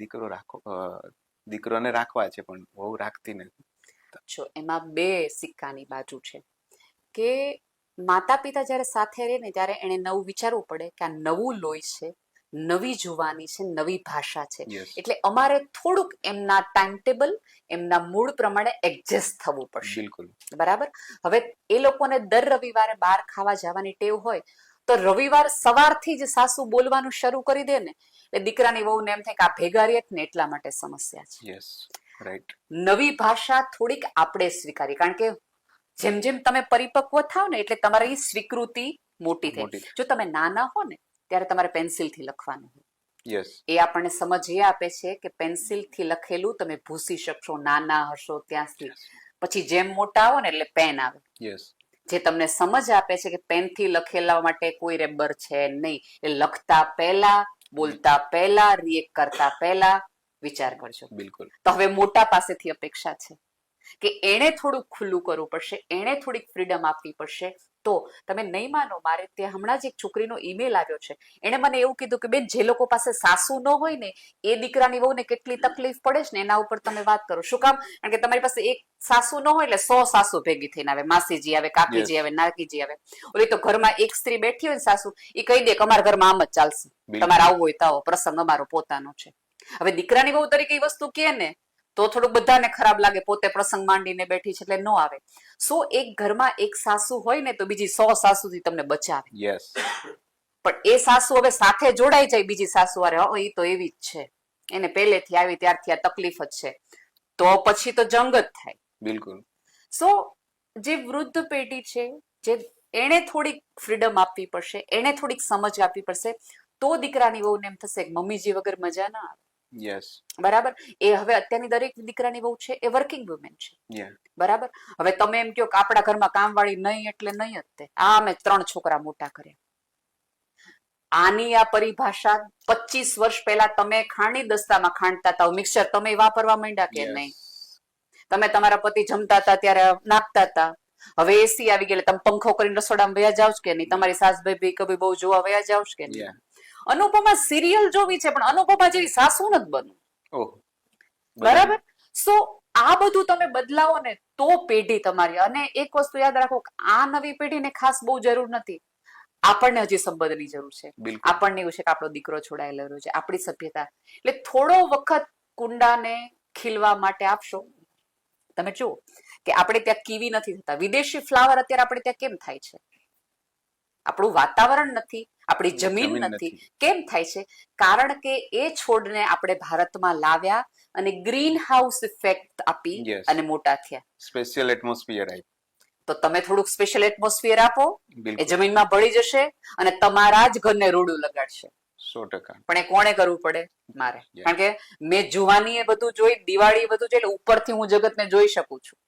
દીકરોને રાખવા છે પણ વહુ રાખતી નથી. જો એમાં બે સિક્કાની બાજુ છે કે માતા પિતા જયારે સાથે રહે ને ત્યારે એને નવું વિચારવું પડે કે આ નવું લોહી છે, નવી જુવાની છે, નવી ભાષા છે, એટલે અમારે થોડુંક એમના ટાઈમ ટેબલ, એમના મૂડ પ્રમાણે એડજસ્ટ થવું પડશે. બિલકુલ. બરાબર. હવે એ લોકોને દર રવિવારે બહાર ખાવા જવાની ટેવ હોય તો રવિવાર સવારથી જ સાસુ બોલવાનું શરૂ કરી દે ને એટલે દીકરાની વહુને એમ થાય કે આ ભેગા રહે ને એટલા માટે સમસ્યા છે. Yes, right. નવી ભાષા થોડીક આપણે સ્વીકારી, કારણ કે જેમ જેમ તમે પરિપક્વ થાવ ને એટલે તમારી સ્વીકૃતિ મોટી થાય. જો તમે નાના હો ને ત્યારે તમારે પેન્સિલથી લખવાનું હોય. યસ. એ આપણને સમજ એ આપે છે કે પેન્સિલથી લખેલું તમે ભૂસી શકશો, નાના હશો ત્યાંથી. પછી જેમ મોટા આવો ને એટલે પેન આવે. યસ. જે તમને સમજ આપે છે કે પેનથી લખેલા માટે કોઈ રબર છે નહીં, એટલે લખતા પહેલા, બોલતા પહેલા, રિએક્ટ કરતા પહેલા વિચાર કરજો. બિલકુલ. તો હવે મોટા પાસેથી અપેક્ષા છે કે એણે થોડુંક ખુલ્લું કરવું પડશે, એણે થોડીક ફ્રીડમ આપવી પડશે. તો તમે નહીં માનો, મારે ત્યાં હમણાં જ એક છોકરીનો ઈમેલ આવ્યો છે, એણે મને એવું કીધું કે બેન, જે લોકો પાસે સાસુ ન હોય ને એ દીકરાની વહુને કેટલી તકલીફ પડે છે ને એના ઉપર તમે વાત કરો. શું કામ? કારણ કે તમારી પાસે એક સાસુ ન હોય એટલે 100 સાસુ ભેગી થઈને આવે, માસીજી આવે, કાકીજી આવે, નાકીજી આવે. ઓલી તો ઘરમાં એક સ્ત્રી બેઠી હોય ને સાસુ, એ કહી દે કે અમારા ઘરમાં આમ જ ચાલશે, તમારે આવવું હોય તો આવો, પ્રસંગ અમારો પોતાનો છે. હવે દીકરાની વહુ તરીકે એ વસ્તુ કે ને તો થોડુંક બધાને ખરાબ લાગે, પોતે પ્રસંગ માંડીને બેઠી છે એટલે ન આવે. સો એક ઘરમાં એક સાસુ હોય ને તો બીજી 100 સાસુથી તમને બચાવે. યસ. પણ એ સાસુ હવે સાથે જોડાઈ જાય બીજી સાસુ હારે, એ તો એવી જ છે, એને પહેલેથી આવી ત્યારથી આ તકલીફ જ છે, તો પછી તો જંગ જ થાય. બિલકુલ. સો જે વૃદ્ધ પેઢી છે, જે એને થોડીક ફ્રીડમ આપવી પડશે, એને થોડીક સમજ આપવી પડશે, તો દીકરાની વહુને એમ થશે કે મમ્મીજી વગર મજા ના આવે. યસ. બરાબર. એ હવે અત્યારની દરેક દીકરાની વહુ છે એ વર્કિંગ વુમેન છે. બરાબર. હવે તમે એમ કહો કે આપણા ઘરમાં કામવાળી નહીં એટલે નહીં જ તે. આ અમે 3 છોકરા મોટા કર્યા. આની આ પરિભાષા 25 વર્ષ પહેલા તમે ખાંડની દસ્તામાં ખાંડતા હતા, મિક્સર તમે વાપરવા માંડ્યા કે નહીં? તમે તમારા પતિ જમતા હતા ત્યારે નાખતા હતા. હવે એસી આવી ગયેલા, તમે પંખો કરીને રસોડામાં વયા જાવ કે નહીં? તમારી સાસ ભાઈ કભી બહુ જોવા વયા જાવ કે નહીં? અનુપમા સિરિયલ જોવી છે પણ અનુપમા જેવી સાસુ નથી બનવું. બરાબર. સો આ બધું તમે બદલાવો ને તો પેઢી તમારી. અને એક વસ્તુ યાદ રાખો, આ નવી પેઢીને ખાસ બહુ જરૂર નથી, આપણને હજી સંબંધની જરૂર છે. આપણને એવું છે કે આપણો દીકરો છોડાયેલો રહ્યો છે, આપણી સભ્યતા. એટલે થોડો વખત કુંડાને ખીલવા માટે આપશો. તમે જુઓ કે આપણે ત્યાં કીવી નથી થતા, વિદેશી ફ્લાવર અત્યારે આપણે ત્યાં કેમ થાય છે? આપણું વાતાવરણ નથી, આપણી જમીન નથી, કેમ થાય છે? કારણ કે એ છોડને આપણે ભારતમાં લાવ્યા અને ગ્રીન હાઉસ ઇફેક્ટ આપી અને મોટા થયા. સ્પેશિયલ એટમોસ્ફિયર આપ્યું. તો તમે થોડુંક સ્પેશિયલ એટમોસ્ફિયર આપો, એ જમીનમાં ભળી જશે અને તમારા જ ઘરને રૂડું લગાડશે. 100%. પણ એ કોણે કરવું પડે? મારે. કારણ કે મેં જુવાની એ બધું જોઈ, દિવાળી બધું જોઈ, એટલે ઉપરથી હું જગતને જોઈ શકું છું.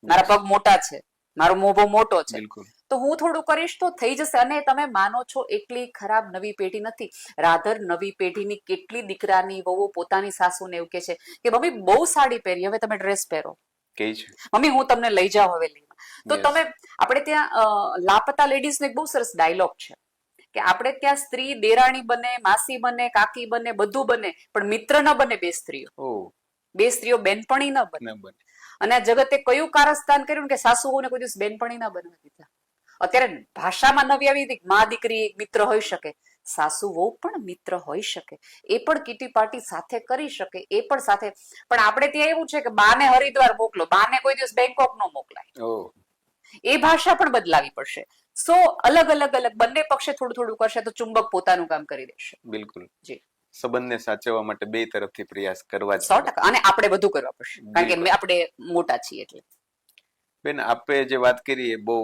મારા પગ મોટા છે, મારો મોભો મોટો છે, તો હું થોડું કરીશ તો થઈ જશે. અને તમે માનો છો એટલી ખરાબ નવી પેઢી નથી. રાધર નવી પેઢીની કેટલી દીકરાની વહુ પોતાની સાસુને એવું કે છે કે મમ્મી બહુ સાડી પહેરી, હવે તમે ડ્રેસ પહેરો. મમ્મી હું તમને લઈ જાઉં હવેલીમાં. તો તમે આપણે ત્યાં લાપતા લેડીઝનો એક બહુ સરસ ડાયલોગ છે કે આપણે ત્યાં સ્ત્રી દેરાણી બને, માસી બને, કાકી બને, બધું બને, પણ મિત્ર ન બને બે સ્ત્રીઓ. બે સ્ત્રીઓ બેનપણી ન બને. અને આ જગતે કયું કારસ્તાન કર્યું કે સાસુઓને કોઈ દિવસ બેનપણી ના બનવા દીધા. અત્યારે ભાષામાં નવી આવી હતી, મા દીકરી મિત્ર હોઈ શકે, સાસુ વહુ પણ મિત્ર હોઈ શકે, એ પણ કીટી પાર્ટી સાથે કરી શકે, એ પણ સાથે. પણ આપણે ત્યાં એવું છે કે બાને હરિદ્વાર મોકલો, બાને કોઈ દિવસ બેંકોક નો મોકલાય. એ ભાષા પણ બદલાવી પડશે. સો અલગ અલગ બંને પક્ષે થોડું થોડું કરશે તો ચુંબક પોતાનું કામ કરી દેશે. બિલકુલ. જી. સંબંધને સાચવવા માટે બે તરફથી પ્રયાસ કરવા 100%. અને આપણે બધું કરવા પડશે કારણ કે આપણે મોટા છીએ એટલે. બેન, આપે જે વાત કરી એ બહુ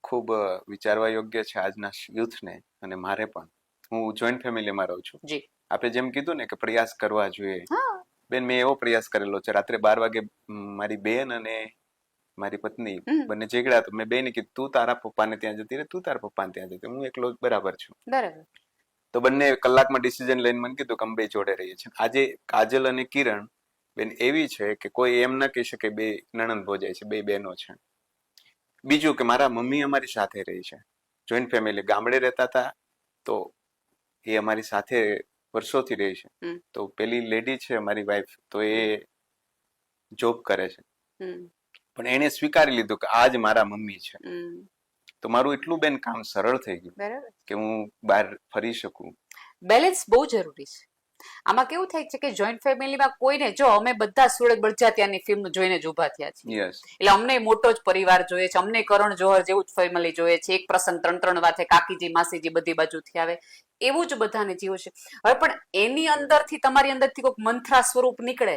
ખૂબ વિચારવા યોગ્ય છે આજના યુથને અને મારે પણ. હું જોઈન્ટ ફેમિલીમાં રહું છું. જી. આપણે જેમ કીધું ને કે પ્રયાસ કરવા જોઈએ. હા. બેન, મેં એવો પ્રયાસ કરેલો છે. રાત્રે 12 વાગે મારી બેન અને મારી પત્ની બંને ઝઘડા, તો મેં બેને કીધું તું તારા પપ્પાને ત્યાં જતી રહે, તું તારા પપ્પાને ત્યાં જતી, હું એકલો બરાબર છું. બરાબર. તો બંને કલાકમાં ડિસિઝન લઈને મને કીધું કે અમે બે જોડે રહીએ છીએ. આજે કાજલ અને કિરણ બેન એવી છે કે કોઈ એમ ના કહી શકે બે નણંદ ભોજાય છે, બે બહેનો છે. બીજું કે મારા મમ્મી અમારી સાથે રહી છે. જોઈન્ટ ફેમિલી, ગામડે રહેતા હતા તો એ અમારી સાથે વર્ષોથી રહી છે. તો પેલી લેડી છે અમારી વાઈફ, તો એ જોબ કરે છે, પણ એને સ્વીકારી લીધું કે આજ મારા મમ્મી છે. તો મારું એટલું બેન કામ સરળ થઈ ગયું કે હું બહાર ફરી શકું. બેલેન્સ બહુ જરૂરી છે. આમાં કેવું થાય છે કે જોઈન્ટ ફેમિલીમાં કોઈને, જો અમે બધા સુરત બળજાત્યાની ફિલ્મ જોઈને જ ઉભા થયા છીએ, એટલે અમને મોટો જ પરિવાર જોઈએ છે, અમને કરણ જોહર જેવું જ ફેમિલી જોઈએ છે, એક પ્રસંગ 3-3 વાતે કાકીજી માસીજી બધી બાજુથી આવે, એવું જ બધાને જીવો છે. હવે પણ એની અંદરથી, તમારી અંદરથી કોઈક મંથરા સ્વરૂપ નીકળે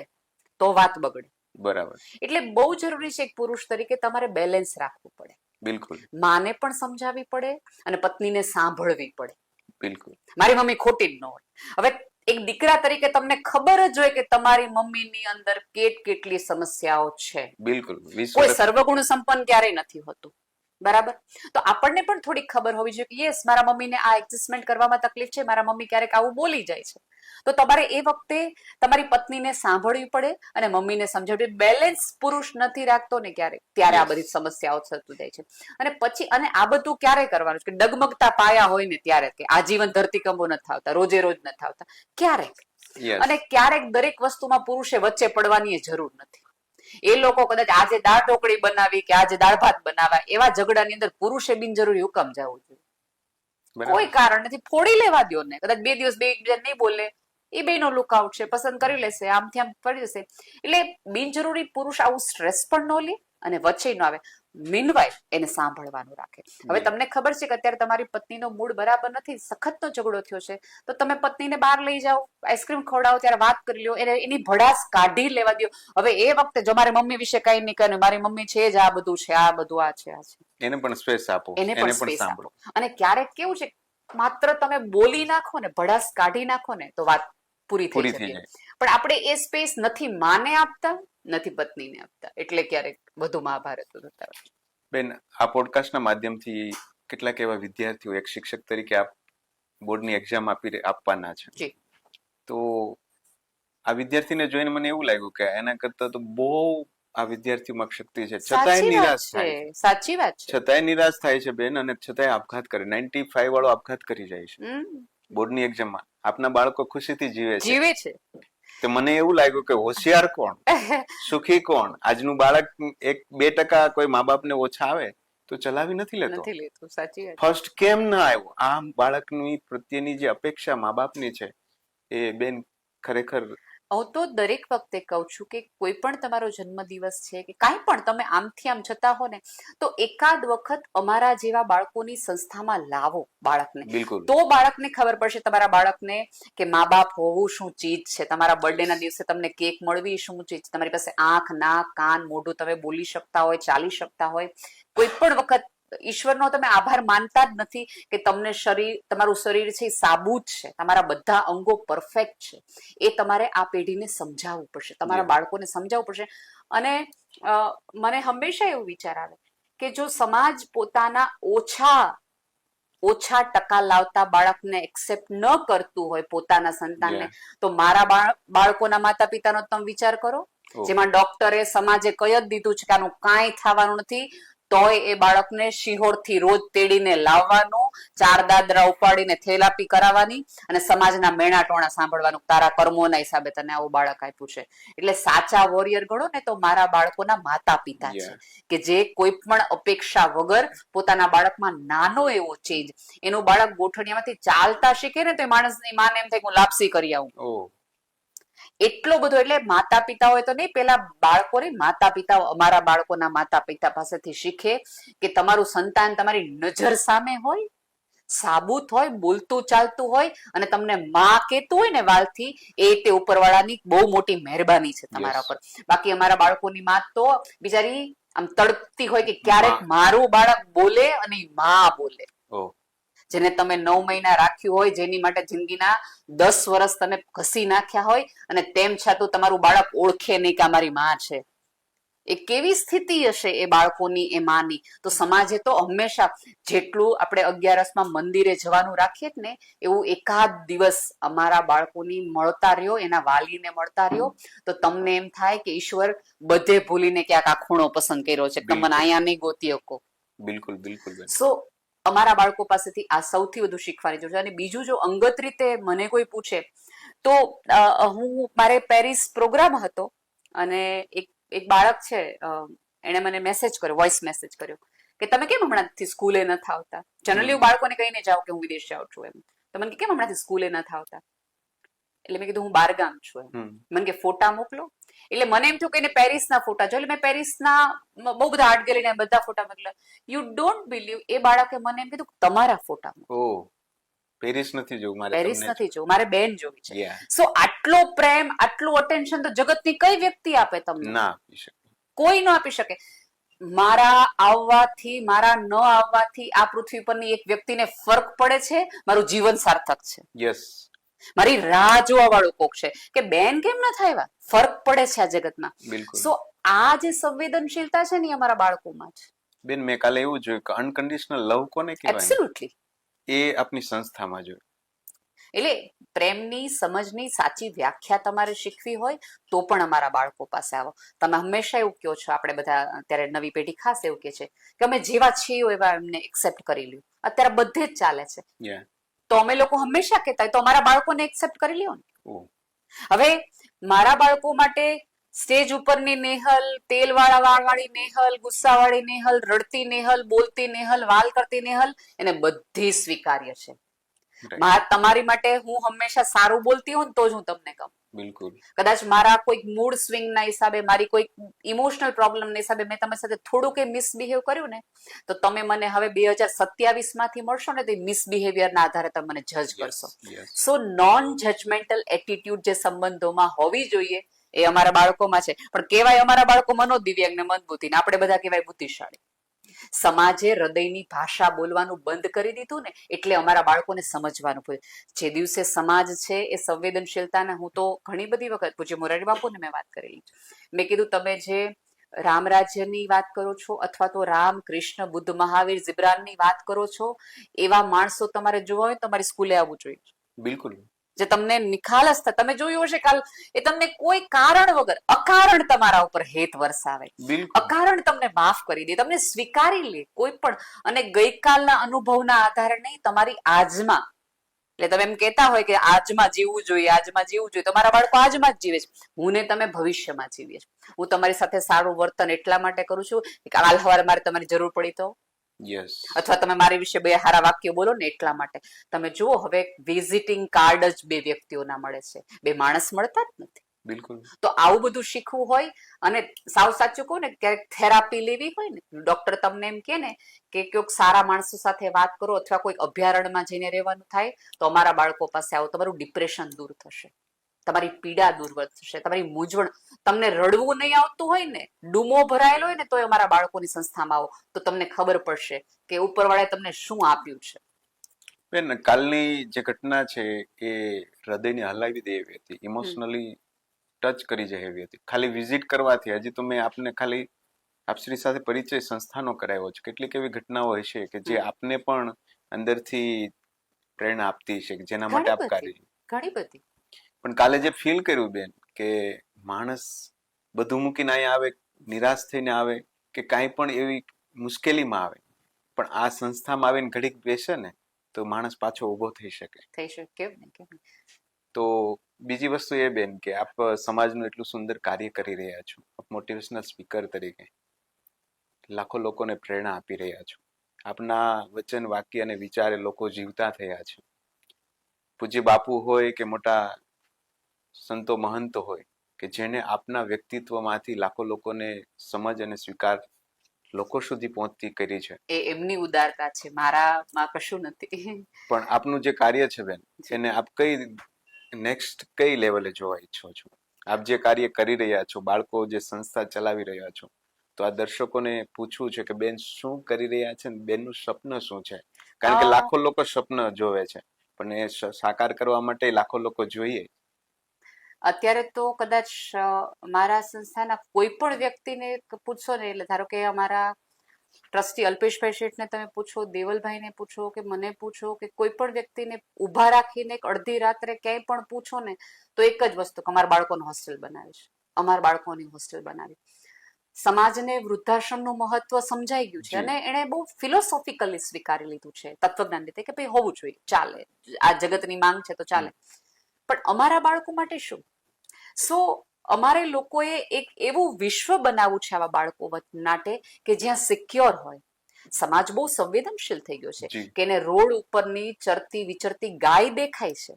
તો વાત બગડે. બરાબર. એટલે બહુ જરૂરી છે એક પુરુષ તરીકે તમારે બેલેન્સ રાખવું પડે. બિલકુલ. માને પણ સમજાવવી પડે અને પત્નીને સાંભળવી પડે. બિલકુલ. મારી મમ્મી ખોટી જ ન હોય. હવે એક દીકરા તરીકે તમને ખબર જ હોય કે તમારી મમ્મીની અંદર કેટલી સમસ્યાઓ છે. બિલકુલ. કોઈ સર્વગુણ સંપન્ન ક્યારેય નથી હોતું. બરાબર. તો આપણને પણ થોડી ખબર હોવી જોઈએ કે યસ, મારા મમ્મીને આ એડજસ્ટમેન્ટ કરવામાં તકલીફ છે, મારા મમ્મી ક્યારેક આવું બોલી જાય છે. તો તમારે એ વખતે તમારી પત્નીને સાંભળવી પડે અને મમ્મીને સમજાવવી. બેલેન્સ પુરુષ નથી રાખતો ને ક્યારેક, ત્યારે આ બધી સમસ્યાઓ થતું જાય છે. અને પછી, અને આ બધું ક્યારે કરવાનું કે ડગમગતા પાયા હોય ને ત્યારે, કે આજીવન ધરતીકંપો નથી આવતા, રોજે રોજ નથી આવતા, ક્યારેક. અને ક્યારેક દરેક વસ્તુમાં પુરુષે વચ્ચે પડવાની જરૂર નથી. એ લોકો કદાચ આજે દાળ ઢોકળી બનાવી કે આજે દાળ ભાત બનાવ્યા, એવા ઝઘડાની અંદર પુરુષે બિનજરૂરી હુકમ જવું જોઈએ. કોઈ કારણ નથી, ફોડી લેવા દો ને. કદાચ 2 દિવસ બે એકબીજા નહીં બોલે, એ બેનો લુકઆઉટ છે, પસંદ કરી લેશે, આમથી આમ પડી જશે. એટલે બિનજરૂરી પુરુષ આવું સ્ટ્રેસ પણ ન લે અને વચ્ચે ન આવે. મીનવાઇલ એને સાંભળવાનું રાખે. હવે તમને ખબર છે કે અત્યારે તમારી પત્નીનો મૂડ બરાબર નથી, સખતનો ઝઘડો થયો છે, તો તમે પત્નીને બહાર લઈ જાઓ, આઈસ્ક્રીમ ખવડાવો, ત્યારે વાત કરી લો, એની ભડાસ કાઢી લેવા દો. હવે એ વખતે જો મારી મમ્મી વિશે કઈ નહીં કહે, મારી મમ્મી છે જ આ બધું છે, આ બધું આ છે, આ છે, એને પણ સ્પેસ આપો, એને પણ સ્પેસ આપો. અને ક્યારેક કેવું છે, માત્ર તમે બોલી નાખો ને, ભડાસ કાઢી નાખો ને, તો વાત પૂરી થઈ જાય. પણ આપણે એ સ્પેસ નથી માને આપતા, નથી પત્નીને આપતા, એટલે ક્યારેક વધુ મહાભારતો થતા હોય. બેન, આ પોડકાસ્ટના માધ્યમથી કેટલાક એવા વિદ્યાર્થીઓ, એક શિક્ષક તરીકે આપ બોર્ડની એક્ઝામ આપવાના છે, તો આ વિદ્યાર્થીને જોઈને મને એવું લાગ્યું કે એના કરતા તો બહુ આ વિદ્યાર્થીમાં શક્તિ છે, છતાંય નિરાશ થાય છે. સાચી વાત છે. છતાંય નિરાશ થાય છે બેન, અને છતાંય આપઘાત કરે. 95 વાળો આપઘાત કરી જાય છે બોર્ડની એક્ઝામમાં. આપના બાળકો ખુશીથી જીવે છે. તો મને એવું લાગ્યું કે હોશિયાર કોણ, સુખી કોણ? આજનું બાળક 1-2% કોઈ મા બાપને ઓછા આવે તો ચલાવી નથી લેતો. સાચી વાત. ફર્સ્ટ કેમ ના આવ્યો? આમ બાળકની પ્રત્યેની જે અપેક્ષા મા બાપની છે એ બેન ખરેખર. હું તો દરેક વખતે કહું છું કે કોઈ પણ તમારો જન્મદિવસ છે કે કાંઈ પણ તમે આમથી આમ જતા હો ને, તો એકાદ વખત અમારા જેવા બાળકોની સંસ્થામાં લાવો બાળકને. બિલકુલ. તો બાળકને ખબર પડશે, તમારા બાળકને, કે મા બાપ હોવું શું ચીજ છે. તમારા બર્થડે ના દિવસે તમને કેક મળવી શું ચીજ, તમારી પાસે આંખ, નાક, કાન, મોઢું, તમે બોલી શકતા હોય, ચાલી શકતા હોય. કોઈ પણ વખત ઈશ્વરનો તમે આભાર માનતા જ નથી કે તમને તમારું શરીર છે એ સાબુત છે, તમારા બધા અંગો પરફેક્ટ છે. એ તમારે આ પેઢીને સમજાવવું પડશે, તમારા બાળકોને સમજાવવું પડશે. અને મને હંમેશા એવું વિચાર આવે કે જો સમાજ પોતાના ઓછા ટકા લાવતા બાળકને એક્સેપ્ટ ન કરતું હોય, પોતાના સંતાનને, તો મારા બાળકોના માતા પિતાનો તમે વિચાર કરો, જેમાં ડોક્ટરે, સમાજે કહી જ દીધું છે કે આનું કાંઈ થવાનું નથી, તોય એ બાળકને શિહોરથી રોજ તેડીને લાવવાનું, 4 દાદરા ઉપાડીને થેલાપી કરાવવાની અને સમાજના મેણા ટોણા સાંભળવાનું, તારા કર્મોના હિસાબે તને આવું બાળક આપ્યું છે. એટલે સાચા વોરિયર ગણો ને તો મારા બાળકોના માતા પિતા છે, કે જે કોઈ પણ અપેક્ષા વગર પોતાના બાળકમાં નાનો એવો ચેન્જ, એનું બાળક ગોઠણિયામાંથી ચાલતા શીખે ને તો એ માણસની માને એમ થાય કે હું લાપસી કરી આવું. એટલો બધો. એટલે માતા પિતાઓ તો નહીં, પેલા બાળકોને માતા પિતાઓ, અમારા બાળકોના માતા પિતા પાસેથી શીખે કે તમારું સંતાન તમારી નજર સામે હોય, સાબુત હોય, બોલતું ચાલતું હોય અને તમને માં કહેતું હોય ને વાલથી, એ તે ઉપરવાળાની બહુ મોટી મહેરબાની છે તમારા પર. બાકી અમારા બાળકોની માં તો બિચારી આમ તડપતી હોય કે ક્યારેક મારું બાળક બોલે અને ઈ માં બોલે. જેને તમે 9 મહિના રાખ્યું હોય, જેની માટે જિંદગીના 10 વર્ષ તમે ઘસી નાખ્યા હોય, અને તેમ છતાં તમારું બાળક ઓળખે નહીં કે આ મારી માં છે. એ કેવી સ્થિતિ હશે એ બાળકોની, એ માની. તો સમાજે તો હંમેશા જેટલું આપણે 11 મંદિરે જવાનું રાખીએ જ ને, એવું એકાદ દિવસ અમારા બાળકોની મળતા રહ્યો, એના વાલીને મળતા રહ્યો, તો તમને એમ થાય કે ઈશ્વર બધે ભૂલીને ક્યાંક આ ખૂણો પસંદ કર્યો છે, તમે મને અહીંયા નહીં ગોતી શકો. બિલકુલ બિલકુલ. સો અમારા બાળકો પાસેથી આ સૌથી વધુ શીખવાની જરૂર છે. અને બીજું, જો અંગત રીતે મને કોઈ પૂછે તો મારે પેરિસ પ્રોગ્રામ હતો, અને એક બાળક છે, એને મને મેસેજ કર્યો, વોઇસ મેસેજ કર્યો કે તમે કેમ હમણાંથી સ્કૂલે નથી આવતા. જનરલી હું બાળકોને કહીને જાઉં કે હું વિદેશ જાઉં છું એમ, તો મને કેમ હમણાંથી સ્કૂલે નથી આવતા. એટલે મેં કીધું હું બારગામ છું એમ. મને કે ફોટા મોકલો. એટલે મને એમ થયું કે એને પેરિસના ફોટા જો, એટલે મેં પેરિસના બહુ બધા આર્ટ ગેલેરીના બધા ફોટા મોકલ્યા. યુ ડોન્ટ બિલીવ, એ બાળકે મને એમ કીધું તમારા ફોટા મોકલો. પેરિસ નથી જોવું મારે, પેરિસ નથી જોવું, મારે બેન જોવી છે. સો આટલો પ્રેમ, આટલું અટેન્શન તો જગતની કઈ વ્યક્તિ આપે તમને? ના આપી શકે, કોઈ ન આપી શકે. મારા આવવાથી, મારા ન આવવાથી આ પૃથ્વી પરની એક વ્યક્તિને ફરક પડે છે, મારું જીવન સાર્થક છે. યસ. મારી રાહ જોવા વાળું કોક છે કે બેન કેમ ન થાય, ફરક પડે છે આ જગતમાં. સો આ જે સંવેદનશીલતા છે ને, અમારા બાળકોમાં છે. બેન, મેં કાલે એવું જોયું કે અનકન્ડિશનલ લવ કોને કહેવાય? એબ્સોલ્યુટલી. એ આપની સંસ્થામાં જોયું. એટલે પ્રેમની, સમજની સાચી વ્યાખ્યા તમારે શીખવી હોય તો પણ અમારા બાળકો પાસે આવો. તમે હંમેશા એવું કહો છો, આપણે બધા અત્યારે નવી પેઢી ખાસ એવું કે છે કે અમે જેવા છીએ એવા એમને એક્સેપ્ટ કરી લ્યો. અત્યારે બધે જ ચાલે છે. તો અમે લોકો હંમેશા કહેતા હોય તો અમારા બાળકોને એક્સેપ્ટ કરી લ્યો ને. હવે મારા બાળકો માટે સ્ટેજ ઉપરની નેહલ, તેલ વાળી નેહલ, ગુસ્સાવાળી નેહલ, રડતી નેહલ, બોલતી નેહલ, વાલ કરતી નેહલ, એને બધી સ્વીકાર્ય છે. તમારી માટે હું હંમેશા સારું બોલતી હોઉં તો જ હું તમને કહું. બિલકુલ. કદાચ મારા કોઈક મૂડ સ્વિંગ ના હિસાબે, મારી કોઈ ઇમોશનલ પ્રોબ્લેમ ના હિસાબે મેં તમારી સાથે થોડું કઈ મિસબિહેવ કર્યું ને, તો તમે મને હવે 2027 માંથી મળશો ને, તો મિસબિહેવિયર ના આધારે તમે મને જજ કરશો. સો નોન જજમેન્ટલ એટીટ્યુડ જે સંબંધોમાં હોવી જોઈએ એ અમારા બાળકોમાં છે. પણ કેવાય અમારા બાળકો મનોદિવ્યાંગ ને મંદબુદ્ધિ, ને આપણે બધા કેવાય બુદ્ધિશાળી. સમાજે હૃદયની ભાષા બોલવાનું બંધ કરી દીધું ને, એટલે અમારા બાળકોને સમજવાનું પડ્યું. જે દિવસે સમાજ છે એ સંવેદનશીલતાને, હું તો ઘણી બધી વખત પૂજ્ય મોરારી બાપુને મેં વાત કરેલી, મેં કીધું તમે જે રામ રાજ્યની વાત કરો છો, અથવા તો રામ, કૃષ્ણ, બુદ્ધ, મહાવીર, જીબ્રાનની વાત કરો છો, એવા માણસો તમારે જોવા હોય તમારી સ્કૂલે આવવું જોઈએ. બિલકુલ. જે તમને નિખાલસ થાય. તમે જોયું હશે કાલ એ તમને કોઈ કારણ વગર, અકારણ તમારા ઉપર હેત વરસાવે, અકારણ તમને માફ કરી દે, તમને સ્વીકારી લે કોઈ પણ. અને ગઈકાલના અનુભવના આધારે નહીં, તમારી આજમાં, એટલે તમે એમ કહેતા હોય કે આજમાં જીવવું જોઈએ, આજમાં જીવવું જોઈએ, તમારા બાળકો આજમાં જ જીવે છે. હું ને તમે ભવિષ્યમાં જીવીએ છીએ. હું તમારી સાથે સારું વર્તન એટલા માટે કરું છું કે કાલ સવારે મારે તમારી જરૂર પડી તો, અથવા તમે મારી વિશે 2 સારા વાક્યો બોલો ને એટલા માટે. તમે જુઓ હવે વિઝિટિંગ કાર્ડ જ 2 વ્યક્તિઓના મળે છે, 2 માણસ મળતા જ નથી. બિલકુલ. તો આવું બધું શીખવું હોય, અને સાવ સાચું કહું ને, ક્યારેક થેરાપી લેવી હોય ને, ડોક્ટર તમને એમ કે ને કે કોઈક સારા માણસો સાથે વાત કરો, અથવા કોઈક અભયારણ્યમાં જઈને રહેવાનું થાય, તો અમારા બાળકો પાસે આવો. તમારું ડિપ્રેશન દૂર થશે, તમારી પીડા દૂર થશે, તમારી મૂંઝવણ, તમને રડવું નહીં આવતું હોય ને, ડૂમો ભરાયેલો હોય ને, તો અમારા બાળકોની સંસ્થામાં આવો, તો તમને ખબર પડશે કે ઉપરવાળાએ તમને શું આપ્યું છે. બેન, કાલની જે ઘટના છે એ હૃદયને હલાવી દે એવી હતી, ઇમોશનલી ટચ કરી જાય એવી હતી. ખાલી વિઝિટ કરવાથી, હજી તો મેં આપને ખાલી આપશ્રી સાથે પરિચય સંસ્થાનો કરાવ્યો છે. કેટલીક એવી ઘટનાઓ હશે કે જે આપને પણ અંદરથી પ્રેરણા આપતી છે, કે જેના માટે આપ કાર્ય. ઘણી બધી. પણ કાલે જે ફીલ કર્યું બેન, કે માણસ બધું મૂકીને અહીંયા આવે, નિરાશ થઈને આવે, કે કાંઈ પણ એવી મુશ્કેલીમાં આવે, પણ આ સંસ્થામાં આવીને ઘડીક બેસે ને, તો માણસ પાછો ઉભો થઈ શકે. તો બીજી વસ્તુ એ બેન કે આપ સમાજનું એટલું સુંદર કાર્ય કરી રહ્યા છો. આપ મોટિવેશનલ સ્પીકર તરીકે લાખો લોકોને પ્રેરણા આપી રહ્યા છો. આપના વચન, વાક્ય અને વિચારે લોકો જીવતા થયા છે. પૂજ્ય બાપુ હોય કે મોટા સંતો મહંતો હોય, કે જેને આપના વ્યક્તિત્વમાંથી લાખો લોકોને સમજ અને સ્વીકાર લોકો સુધી પહોંચતી કરી છે. એ એમની ઉદારતા છે, મારામાં કશું નથી. પણ આપનું જે કાર્ય છે બેન, એને આપ નેક્સ્ટ કઈ લેવલે જોવા ઈચ્છો છો? આપ જે કાર્ય કરી રહ્યા છો, બાળકો જે સંસ્થા ચલાવી રહ્યા છો, તો આ દર્શકોને પૂછવું છે કે બેન શું કરી રહ્યા છે, બેનનું સ્વપ્ન શું છે? કારણ કે લાખો લોકો સ્વપ્ન જોવે છે, પણ એ સાકાર કરવા માટે લાખો લોકો જોઈએ. અત્યારે તો કદાચ મારા સંસ્થાના કોઈ પણ વ્યક્તિને પૂછશો ને, એટલે ધારો કે અમારા ટ્રસ્ટી અલ્પેશભાઈ શેઠને તમે પૂછો, દેવલભાઈને પૂછો કે મને પૂછો કે કોઈ પણ વ્યક્તિને ઊભા રાખીને અડધી રાત્રે ક્યાંય પણ પૂછો ને, તો એક જ વસ્તુ કે અમારા બાળકોની હોસ્ટેલ બનાવી છે, અમારા બાળકોની હોસ્ટેલ બનાવી. સમાજને વૃદ્ધાશ્રમનું મહત્વ સમજાઈ ગયું છે અને એને બહુ ફિલોસોફિકલી સ્વીકારી લીધું છે, તત્વજ્ઞાન રીતે કે ભાઈ હોવું જોઈએ, ચાલે, આ જગતની માંગ છે તો ચાલે. પણ અમારા બાળકો માટે શું? અમારે લોકોએ એક એવું વિશ્વ બનાવવું છે આવા બાળકો માટે કે જ્યાં સિક્યોર હોય. સમાજ બહુ સંવેદનશીલ થઈ ગયો છે કે એને રોડ ઉપરની ચરતી વિચરતી ગાય દેખાય છે,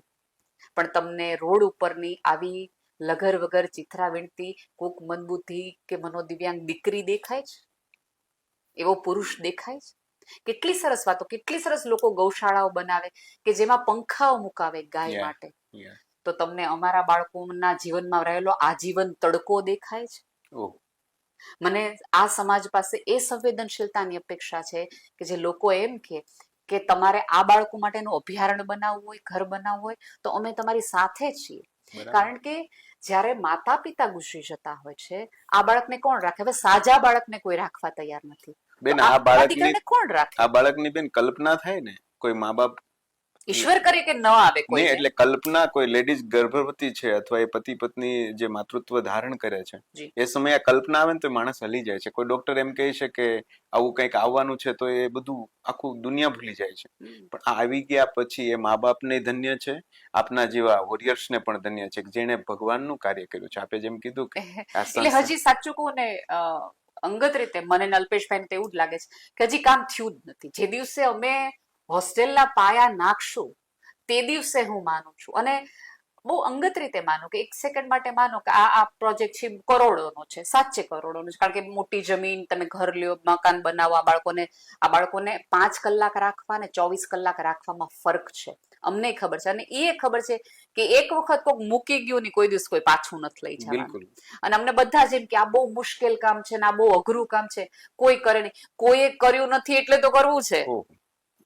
પણ તમને રોડ ઉપરની આવી લગર વગર ચિત્રા વીણતી કોક મંદબુદ્ધિ કે મનોદિવ્યાંગ દીકરી દેખાય છે? એવો પુરુષ દેખાય છે? કેટલી સરસ વાતો, કેટલી સરસ લોકો ગૌશાળાઓ બનાવે કે જેમાં પંખાઓ મુકાવે ગાય માટે. તો તમને અમારા બાળકોના જીવનમાં રહેલો આજીવન તડકો દેખાય છે? મને આ સમાજ પાસે એ સંવેદનશીલતાની અપેક્ષા છે કે જે લોકો એમ કે તમારે આ બાળકો માટેનું અભયારણ્ય બનાવવું હોય, ઘર બનાવવું હોય, તો અમે તમારી સાથે છીએ. કારણ કે જ્યારે માતા પિતા ગુજરી જતા હોય છે, આ બાળકને કોણ રાખે? હવે સાજા બાળકને કોઈ રાખવા તૈયાર નથી. બેન, આ બાળકની બેન કલ્પના થાય ને, કોઈ મા બાપ ઈશ્વર કરે કે ન આવે કોઈ, એટલે કલ્પના, કોઈ લેડીઝ ગર્ભવતી છે અથવા એ પતિ પત્ની જે માતૃત્વ ધારણ કરે છે, એ સમયે આ કલ્પના આવે ને તો માણસ હલી જાય છે. કોઈ ડોક્ટર એમ કહે છે કે આવું કંઈક આવવાનું છે તો એ બધું આખું દુનિયા ભૂલી જાય છે. પણ આ આવી ગયા પછી એ મા બાપને ધન્ય છે, આપના જેવા વોરિયર્સને પણ ધન્ય છે જેને ભગવાનનું કાર્ય કર્યું છે. આપે જેમ કીધું કે એટલે હજી સાચું કહું ને, અંગત રીતે મને અલ્પેશભાઈને તો એવું જ લાગે છે કે હજી કામ થયું જ નથી. જે દિવસે અમે હોસ્ટેલના પાયા નાખશું તે દિવસે હું માનું છું, અને બહુ અંગત રીતે માનું કે 1 સેકન્ડ માટે માનો કે આ પ્રોજેક્ટ છે કરોડોનો છે, સાચે કરોડોનો છે. કારણ કે મોટી જમીન, તમે ઘર લ્યો, મકાન બનાવો, આ બાળકોને 5 કલાક રાખવા ને 24 કલાક રાખવામાં ફરક છે. અમને ખબર છે અને એ ખબર છે કે એક વખત કોઈક મૂકી ગયું ને કોઈ દિવસ કોઈ પાછું નથી લઈ જવાનું. અને અમને બધા જેમ કે આ બહુ મુશ્કેલ કામ છે ને આ બહુ અઘરું કામ છે, કોઈ કરે નહીં. કોઈએ કર્યું નથી એટલે તો કરવું છે,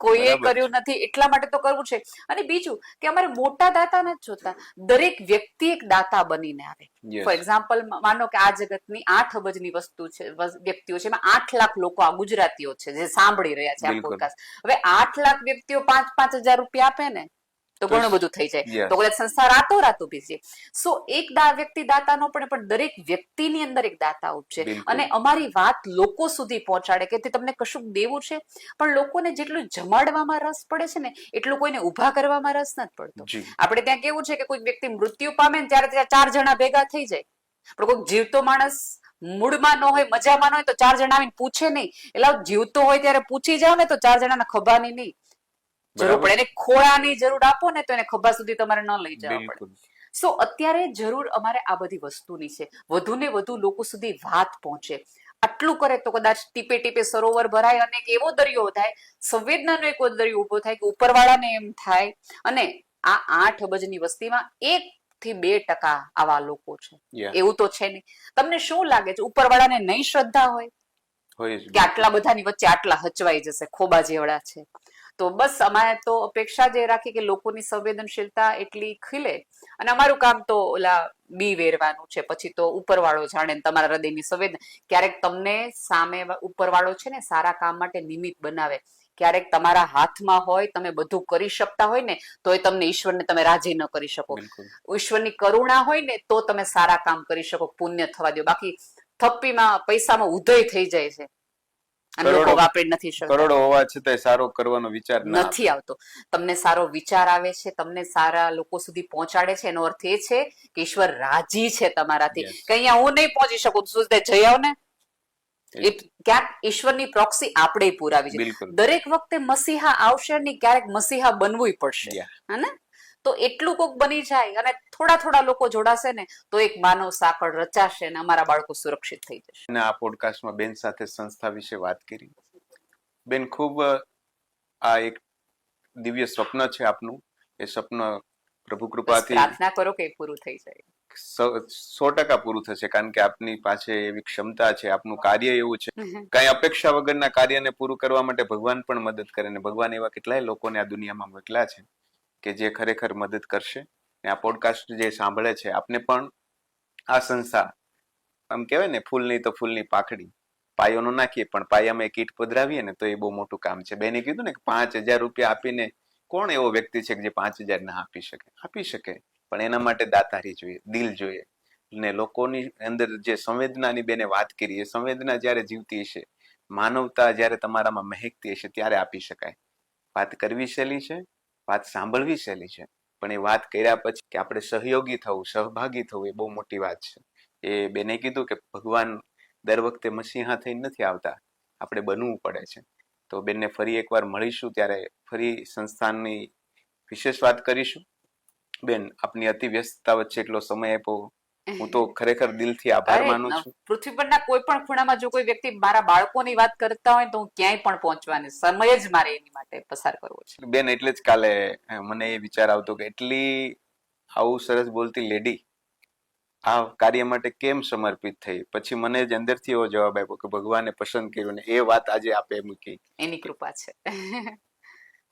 કોઈએ કર્યું નથી એટલા માટે તો કરવું છે. અને બીજું કે અમારે મોટા દાતા નથી જોતા, દરેક વ્યક્તિ એક દાતા બનીને આવે. ફોર એક્ઝામ્પલ, માનો કે આ જગતની 8 અબજની વસ્તુ છે, વ્યક્તિઓ છે, એમાં 8 લાખ લોકો આ ગુજરાતીઓ છે જે સાંભળી રહ્યા છે આ પોડકાસ્ટ. હવે 8 લાખ વ્યક્તિઓ 5-5 હજાર રૂપિયા આપે ને તો ઘણું બધું થઈ જાય, તો કદાચ સંસ્થા રાતો ઉભી છે. એક વ્યક્તિ દાતા નો પણ દરેક વ્યક્તિની અંદર એક દાતા ઉપજે અને અમારી વાત લોકો સુધી પહોંચાડે કે તમને કશું દેવું છે, પણ લોકોને જેટલું જમાડવામાં રસ પડે છે ને એટલું કોઈને ઉભા કરવામાં રસ નથી પડતો. આપણે ત્યાં કેવું છે કે કોઈ વ્યક્તિ મૃત્યુ પામે ને ત્યારે ત્યાં 4 જણા ભેગા થઈ જાય, પણ કોઈ જીવતો માણસ મૂડમાં ન હોય, મજામાં ન હોય તો 4 જણા આવીને પૂછે નહીં. એટલે જીવતો હોય ત્યારે પૂછી જાવ ને તો 4 જણાના ખભાની નહીં જરૂર પડે, એને ખોળાની જરૂર આપો ને તો એને ખભા સુધી તમારે ન લઈ જવા પડે. અત્યારે જરૂર અમારે આ બધી વસ્તુની છે, વધુ ને વધુ લોકો સુધી વાત પહોંચે. આટલું કરે તો કદાચ ટીપે ટીપે સરોવર ભરાય અને એવો દરિયો થાય, સંવેદનાનો એક દરિયો ઉભો થાય કે ઉપરવાળાને એમ થાય. અને આ 8 અબજની વસ્તીમાં 1 થી 2% આવા લોકો છે, એવું તો છે નહીં. તમને શું લાગે છે ઉપરવાળાને નહીં શ્રદ્ધા હોય કે આટલા બધાની વચ્ચે આટલા હચવાઈ જશે, ખોબા જેવડા છે? તો બસ અમારે તો અપેક્ષા જ રાખી કે લોકોની સંવેદનશીલતા એટલી ખીલે. અને અમારું કામ તો ઓલા બી વેરવાનું છે, પછી તો ઉપરવાળો જાણે તમારા હૃદયની સંવેદન. ક્યારેક તમને સામે ઉપરવાળો છે ને સારા કામ માટે નિમિત્ત બનાવે. ક્યારેક તમારા હાથમાં હોય, તમે બધું કરી શકતા હોય ને તો એ તમને ઈશ્વરને તમે રાજી ન કરી શકો. ઈશ્વરની કરુણા હોય ને તો તમે સારા કામ કરી શકો, પુણ્ય થવા દો. બાકી થપ્પીમાં પૈસામાં ઉદય થઈ જાય છે. કરોડો હોવા છતાં સારો કરવાનો વિચાર નથી આવતો. તમને સારો વિચાર આવે છે, તમને સારા લોકો સુધી પહોંચાડે છે, એનો અર્થ એ છે કે ઈશ્વર રાજી છે તમારાથી. કે અહીંયા હું નહીં પહોંચી શકું, સુધે જઈ આવ ને. ક્યાંક ઈશ્વરની પ્રોક્સી આપણે પુરાવી છે. દરેક વખતે મસીહા આવશે નહીં, ક્યારેક મસીહા બનવું પડશે, હે? તો એટલું કોક બની જાય અને થોડા લોકો જોડાશે ને તો એક માનવ સાંકળ રચાશે અને અમારા બાળકો સુરક્ષિત થઈ જશે. અને આ પોડકાસ્ટમાં બેન સાથે સંસ્થા વિશે વાત કરી. બેન, ખૂબ આ એક દિવ્ય સ્વપ્ન છે આપનું. એ સ્વપ્ન પ્રભુ કૃપાથી પ્રાર્થના કરો કે પૂરું થઈ જાય. 100% પૂરું થશે, કારણ કે આપની પાસે એવી ક્ષમતા છે, આપનું કાર્ય એવું છે. કઈ અપેક્ષા વગરના કાર્યને પૂરું કરવા માટે ભગવાન પણ મદદ કરે, ને ભગવાન એવા કેટલાય લોકોને આ દુનિયામાં મોકલ્યા છે કે જે ખરેખર મદદ કરશે. ને આ પોડકાસ્ટ જે સાંભળે છે, આપને પણ આ સંસ્થા, આમ કહેવાય ને, ફૂલની તો ફૂલની પાખડી, પાયો ન નાખીએ પણ પાયામાં એક ઈંટ પધરાવીએ ને તો એ બહુ મોટું કામ છે. બેને કીધું ને કે 5,000 રૂપિયા આપીને કોણ એવો વ્યક્તિ છે કે જે 5,000 ના આપી શકે? આપી શકે, પણ એના માટે દાતારી જોઈએ, દિલ જોઈએ. ને લોકોની અંદર જે સંવેદનાની બેને વાત કરી, એ સંવેદના જ્યારે જીવતી હશે, માનવતા જ્યારે તમારામાં મહેકતી હશે, ત્યારે આપી શકાય. વાત કરવી સહેલી છે, વાત સાંભળવી સહેલી છે, પણ એ વાત કર્યા પછી કે આપણે સહયોગી થવું, સહભાગી થવું, એ બહુ મોટી વાત છે. એ બેને કીધું કે ભગવાન દર વખતે મસીહા થઈને નથી આવતા, આપણે બનવું પડે છે. તો બેનને ફરી એકવાર મળીશું ત્યારે ફરી સંસ્થાનની વિશેષ વાત કરીશું. બેન, આપની અતિ વ્યસ્તતા વચ્ચે એટલો સમય આપ્યો, હું તો ખરેખર દિલથી આભાર માનું છું. પૃથ્વી પરના કોઈ પણ ખૂણામાં જો કોઈ વ્યક્તિ મારા બાળકોની વાત કરતા હોય તો હું ક્યાંય પણ પહોંચવાની, સમય જ મારે એની માટે પસાર કરવો છે. બેન, એટલે જ કાલે મને એ વિચાર આવતો કે એટલી આવું સરસ બોલતી લેડી આ કાર્ય માટે કેમ સમર્પિત થઈ. પછી મને જ અંદરથી એવો જવાબ આપ્યો કે ભગવાને પસંદ કર્યું, ને એ વાત આજે આપે મૂકી, એની કૃપા છે.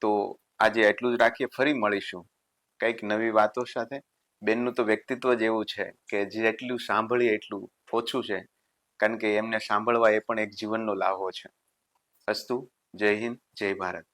તો આજે એટલું જ રાખીએ, ફરી મળીશું કઈક નવી વાતો સાથે. બેનનું તો વ્યક્તિત્વ જ એવું છે કે જેટલું સાંભળીએ એટલું ઓછું છે, કારણ કે એમને સાંભળવા એ પણ એક જીવનનો લાહો છે. અસ્તુ, જય હિન્દ, જય ભારત.